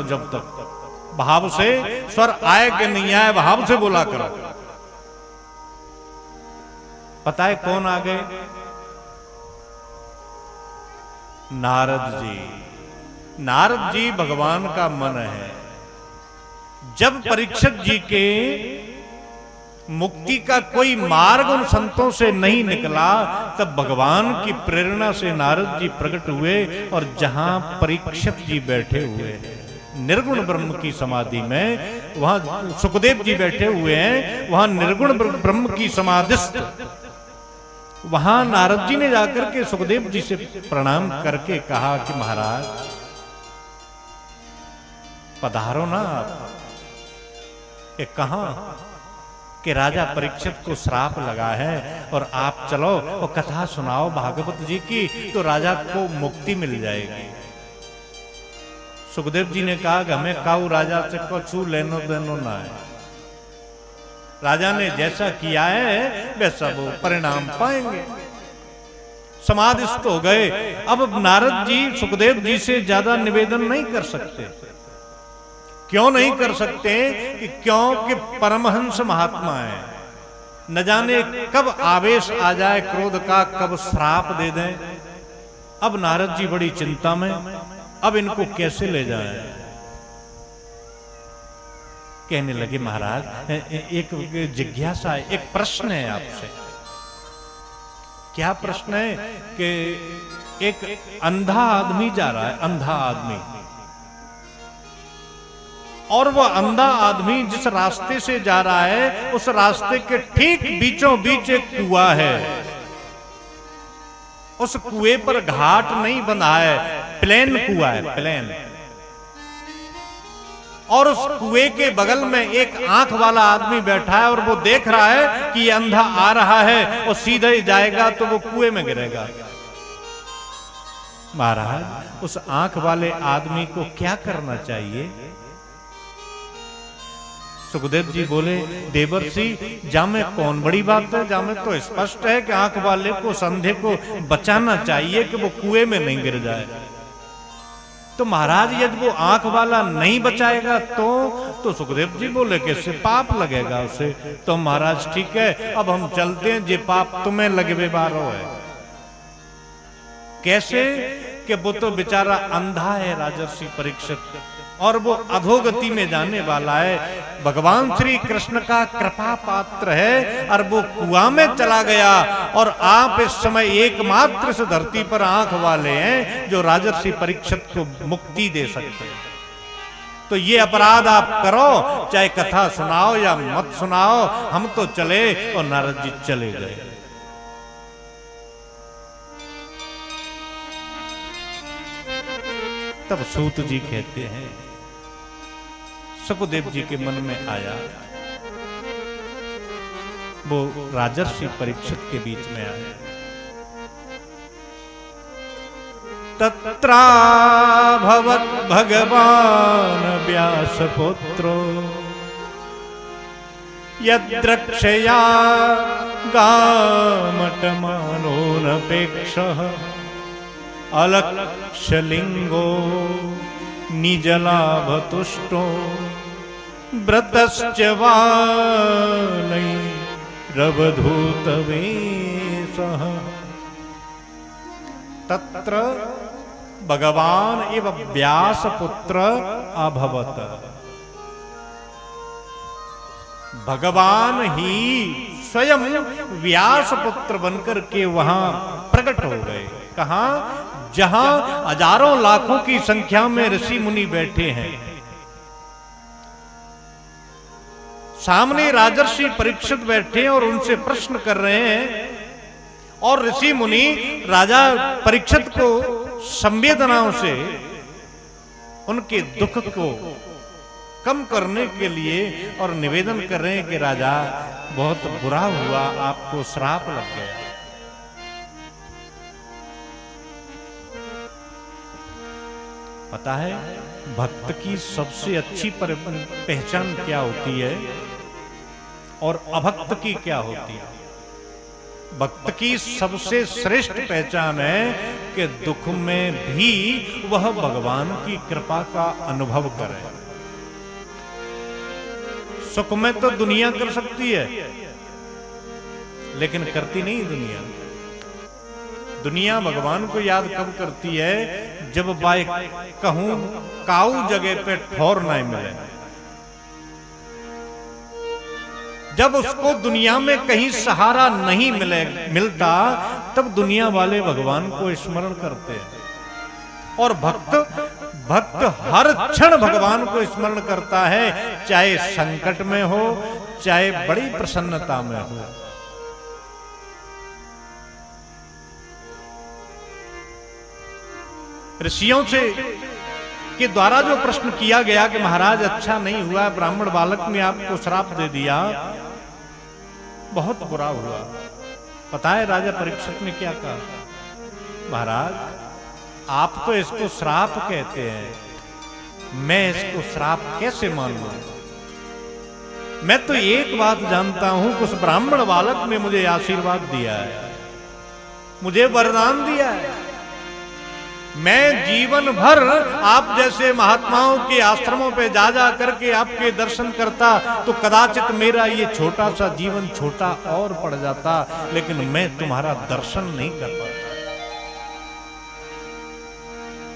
जब तक भाव से स्वर आए कि नहीं आए, भाव से बोला करो। पता है कौन आ गए? नारद जी। नारद जी भगवान का मन है। जब परीक्षित जी के मुक्ति का कोई मार्ग उन संतों से नहीं निकला, तब भगवान की प्रेरणा से नारद जी प्रकट हुए और जहां परीक्षित जी बैठे हुए हैं निर्गुण ब्रह्म की समाधि में, वहां सुखदेव जी बैठे हुए हैं, वहां निर्गुण ब्रह्म की समाधिस्थ, वहां नारद जी ने जाकर के सुखदेव जी से प्रणाम करके कहा कि महाराज पधारो ना आप। ये कहां कि राजा परीक्षित को श्राप लगा है और आप चलो और कथा सुनाओ भागवत जी की, तो राजा को मुक्ति मिल जाएगी। सुखदेव जी ने कहा कि हमें काऊ राजा से कुछ लेनो देनो ना है। राजा ने जैसा किया है वैसा वो परिणाम पाएंगे। समाधिस्थ हो गए। अब नारद जी सुखदेव जी से ज्यादा निवेदन नहीं कर सकते। क्यों नहीं कर सकते? कि क्योंकि परमहंस महात्मा है। न जाने कब आवेश आ जाए क्रोध का, कब श्राप दे दें। अब नारद जी बड़ी चिंता में, अब इनको कैसे ले जाएं? कहने लगे महाराज एक जिज्ञासा है, एक प्रश्न है आपसे। क्या प्रश्न है? कि एक अंधा आदमी जा रहा है, अंधा आदमी, और वह अंधा आदमी जिस रास्ते से जा रहा है उस रास्ते के ठीक बीचों बीच एक कुआं है। उस कुएं पर घाट नहीं बंधा है, प्लेन कुआं है, प्लेन। और उस कुएं के बगल में एक आंख वाला आदमी बैठा है और वो देख रहा है कि ये अंधा आ रहा है और सीधे ही जाएगा तो वो कुएं में गिरेगा। महाराज उस आंख वाले आदमी को क्या करना चाहिए? सुखदेव जी बोले देवर्षि जामे कौन बड़ी बात है, जामे तो स्पष्ट है कि आंख वाले को संधे को बचाना चाहिए कि वो कुएं में नहीं गिर जाए। तो महाराज यदि वो आंख वाला नहीं बचाएगा तो सुखदेव जी बोले कि इससे पाप लगेगा उसे। तो महाराज ठीक है, अब हम चलते हैं, जे पाप तुम्हें लगवे बारो है। कैसे? कि वो तो बेचारा अंधा है राजर्षि परीक्षित, और वो अधोगति में जाने वाला है। भगवान श्री कृष्ण का कृपा पात्र है और वो कुआं में चला गया। और आप इस समय एकमात्र इस धरती पर आंख वाले हैं जो राजर्षि परीक्षित को मुक्ति दे सकते हैं। तो ये अपराध आप करो, चाहे कथा सुनाओ या मत सुनाओ, हम तो चले। और नारद जी चले गए। तब सूत जी कहते हैं सुखदेव जी के मन में आया, वो राजर्षि परीक्षित के बीच में आया। तत्रा भवत भगवान व्यास पुत्रो यद्रक्षया गामटमानो नपेक्षः अलक्षलिंगो निजलाभतुष्टो व्रतश्च बालैरवधूतवेषः तत्र भगवान एव व्यासपुत्र अभवत। भगवान ही स्वयं व्यासपुत्र बनकर के वहां प्रकट हो गए। कहां? जहां हजारों लाखों की संख्या में ऋषि मुनि बैठे हैं। सामने राजर्षि परीक्षित बैठे और उनसे प्रश्न कर रहे हैं और ऋषि मुनि राजा परीक्षित को संवेदनाओं से उनके दुख को कम करने के लिए और निवेदन कर रहे हैं कि राजा बहुत बुरा हुआ, आपको श्राप लग गया। पता है भक्त की सबसे अच्छी पहचान क्या होती है और अभक्त की क्या होती है? भक्त की सबसे श्रेष्ठ पहचान है कि दुख में भी वह भगवान की कृपा का अनुभव करे। सुख में तो दुनिया कर सकती है, लेकिन करती नहीं दुनिया। दुनिया भगवान को याद कब करती है? जब बाय कहूं काऊ जगह पे ठौर नहीं मिले, जब उसको दुनिया में कहीं सहारा नहीं मिलता, तब दुनिया वाले भगवान को स्मरण करते हैं। और भक्त हर क्षण भगवान को स्मरण करता है, चाहे संकट में हो, चाहे बड़ी प्रसन्नता में हो। ऋषियों से के द्वारा जो प्रश्न किया गया कि महाराज अच्छा नहीं हुआ, ब्राह्मण बालक ने आपको श्राप दे दिया, बहुत बुरा हुआ। पता है राजा परीक्षित ने क्या कहा? महाराज आप तो इसको श्राप कहते हैं, मैं इसको श्राप कैसे मान लूं? मैं तो एक बात जानता हूं कि उस ब्राह्मण बालक ने मुझे आशीर्वाद दिया है, मुझे वरदान दिया है। मैं जीवन भर आप जैसे महात्माओं के आश्रमों पे जा जा करके आपके दर्शन करता तो कदाचित मेरा ये छोटा सा जीवन छोटा और पड़ जाता, लेकिन मैं तुम्हारा दर्शन नहीं कर पाता।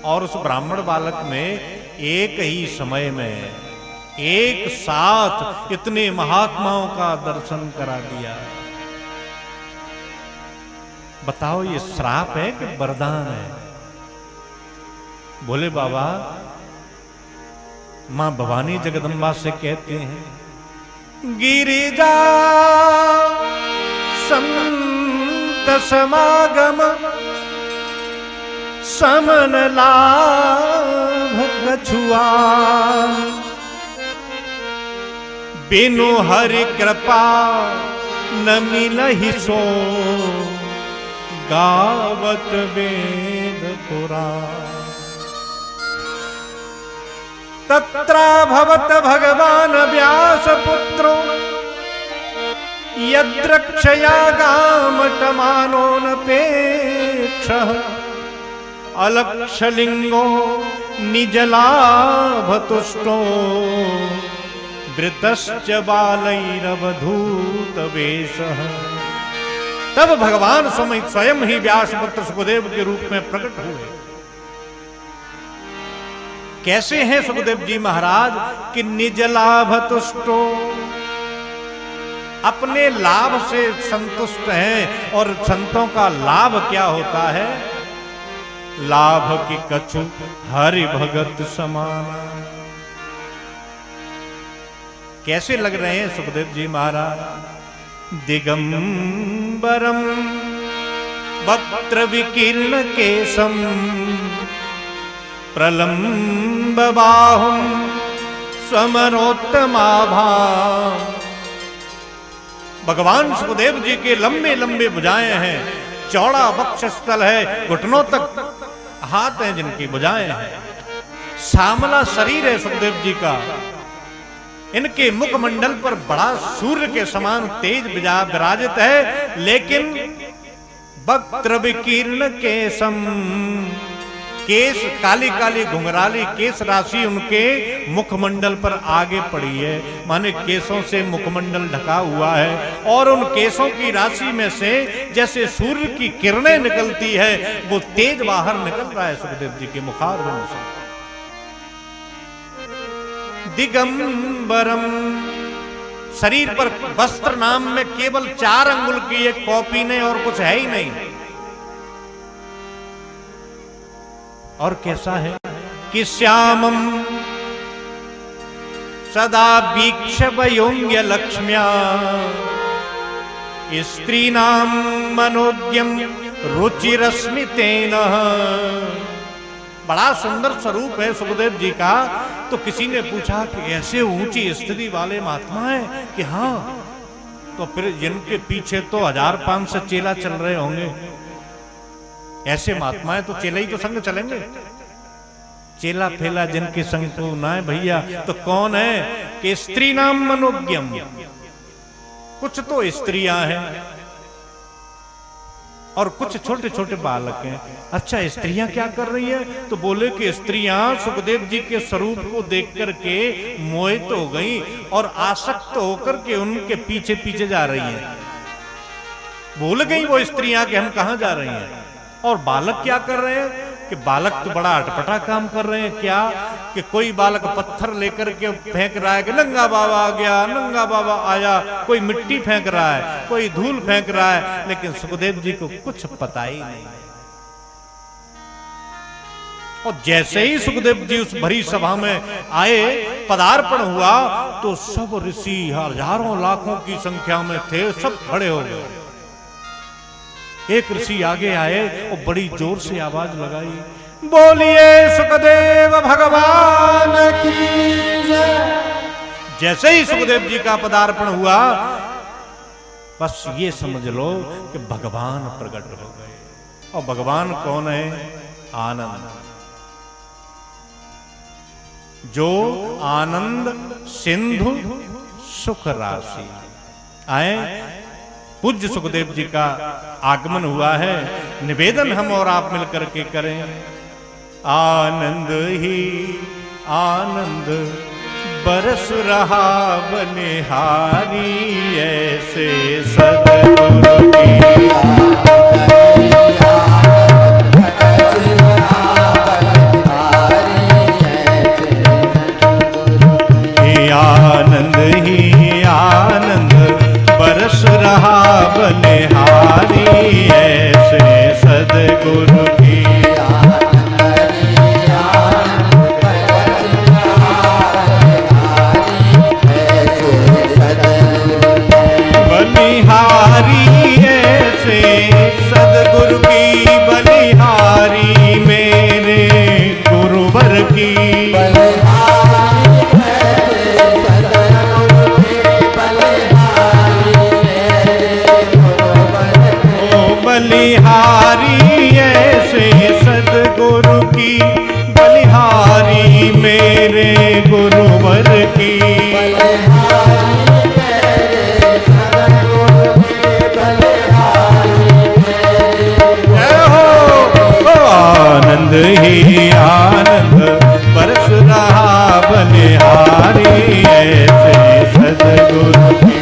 और उस ब्राह्मण बालक ने एक ही समय में एक साथ इतने महात्माओं का दर्शन करा दिया। बताओ ये श्राप है कि वरदान है? बोले बाबा, मां भवानी जगदम्बा से कहते हैं, गिरिजा संत समागम समन लाभ कछुआ, बिनु हरि कृपा न मिलहि सो, गावत वेद पुराण। तत्रा भवत भगवान व्यास पुत्रो, यद्रक्षया गामटमानो न पेक्षः, अलक्षलिंगो निजलाभतुष्टो, वृतश्च बालैरवधूत वेषः। तब भगवान स्वयं ही व्यास पुत्र सुखदेव के रूप में प्रकट हुए। कैसे हैं सुखदेव जी महाराज? कि निज लाभ तुष्टो, अपने लाभ से संतुष्ट हैं। और संतों का लाभ क्या होता है? लाभ की कछु हरि भगत समाना। कैसे लग रहे हैं सुखदेव जी महाराज? दिगंबरम वक्त्र विकीर्ण केशम, प्रलंब बाहुं समरोत्तमाभां। भगवान सुखदेव जी के लंबे लंबे भुजाएं हैं, चौड़ा वक्षस्थल है, घुटनों तक हाथ हैं जिनकी भुजाएं हैं, श्यामला शरीर है सुखदेव जी का। इनके मुखमंडल पर बड़ा सूर्य के समान तेज विराजित है, लेकिन वक्त्र विकीर्ण केशम केस काली काली घुंघराली केस राशि उनके मुखमंडल पर आगे पड़ी है, माने केसों से मुखमंडल ढका हुआ है और उन केसों की राशि में से जैसे सूर्य की किरणें निकलती है वो तेज बाहर निकल रहा है सुखदेव जी के मुखारविंद से। दिगंबरम, शरीर पर वस्त्र नाम में केवल 4 अंगुल की एक कॉपी नहीं और कुछ है ही नहीं। और कैसा है कि श्यामम सदा वीक्षवयोग्य लक्ष्म्या स्त्रीणाम मनोज्ञम रुचिरस्मितेन। बड़ा सुंदर स्वरूप है सुखदेव जी का। तो किसी ने पूछा कि ऐसे ऊंची स्थिति वाले महात्मा है कि हाँ, तो फिर जिनके पीछे तो 1500 चेला चल रहे होंगे, ऐसे महात्मा है तो चेला ही तो संग चलेंगे। चेला फेला जिनके संग तो ना है भैया, तो कौन है कि स्त्री नाम मनोज्ञम, कुछ तो स्त्रियां हैं और कुछ छोटे छोटे बालक हैं। अच्छा, स्त्रियां क्या कर रही है? तो बोले कि स्त्रियां सुखदेव जी के स्वरूप को देख करके मोहित हो गई और आसक्त होकर के उनके पीछे पीछे जा रही हैं। भूल गई वो स्त्रियां कि हम कहां जा रही हैं। और बालक क्या कर रहे हैं कि बालक तो बड़ा अटपटा काम कर रहे हैं। क्या कि कोई बालक पत्थर लेकर के फेंक रहा है कि नंगा बाबा आ गया, नंगा बाबा आया, कोई मिट्टी फेंक रहा है, कोई धूल फेंक रहा है, लेकिन सुखदेव जी को कुछ पता ही नहीं। और जैसे ही सुखदेव जी उस भरी सभा में आए, पदार्पण हुआ, तो सब ऋषि हजारों लाखों की संख्या में थे, सब खड़े हो गए। एक ऋषि आगे आए और बड़ी जोर से आवाज लगाई, बोलिए सुखदेव भगवान की जय। जैसे ही सुखदेव जी का पदार्पण हुआ, बस ये समझ लो कि भगवान प्रकट हो गए। और भगवान कौन है? आनंद, जो आनंद सिंधु सुख राशि। आए, पूज्य सुखदेव जी का आगमन हुआ है। निवेदन हम और आप मिलकर के करें। आनंद ही आनंद बरस रहा बनिहारी, ऐसे सद्गुरु की आनंद ही आनंद बरस रहा बनिहारी, ऐसे सद्गुरु की बलिहारी, ऐसे सद्गुरु की बलिहारी, मेरे गुरुवर की बलिहारी, ऐसे सद्गुरु की बलिहारी, मेरे गुरुवर की जय हो। आनंद ही आनंद बरस रहा बलिहारी, ऐसे सद्गुरु की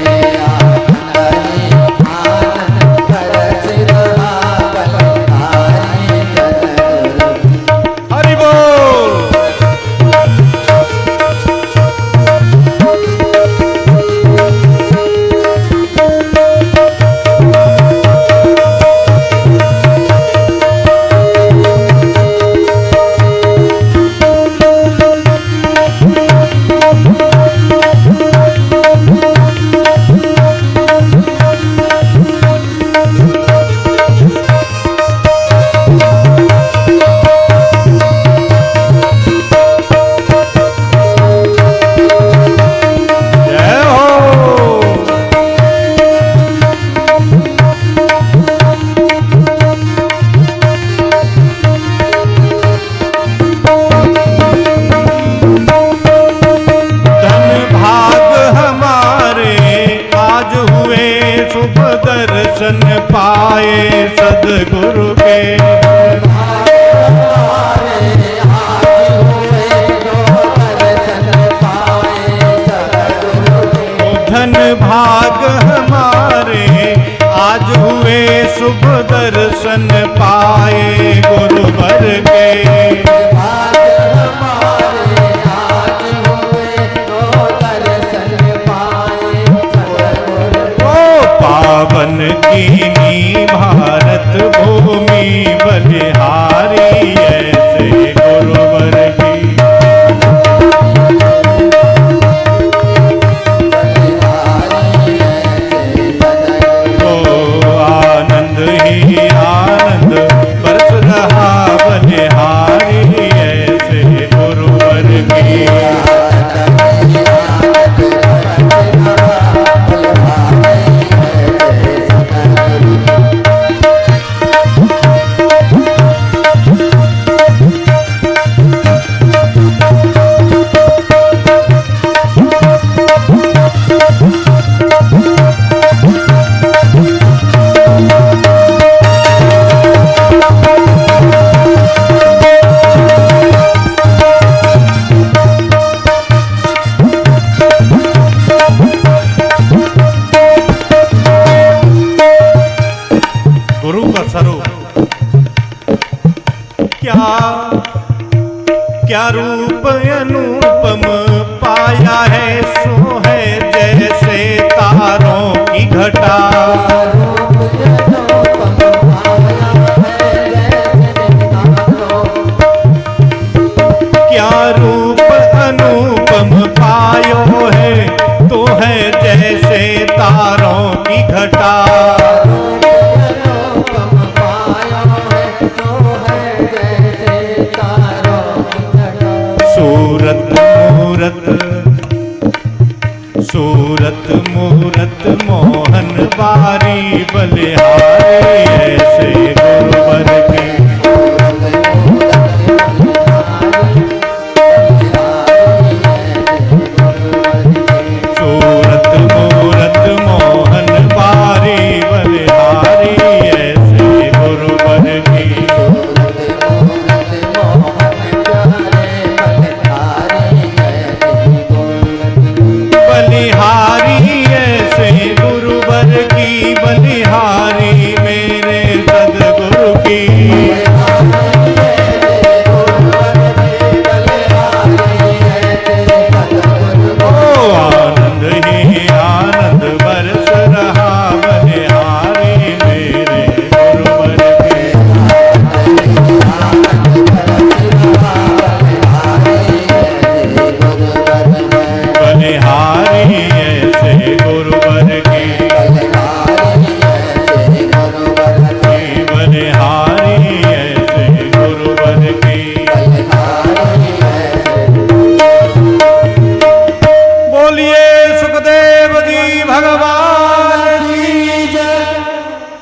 क्या क्या रूप अनुपम पाया है, सो है जैसे तारों की घटा। क्या रूप अनुपम पायो है, तो है जैसे तारों की घटा। सूरत मूरत मोहन बारी बलिहारी।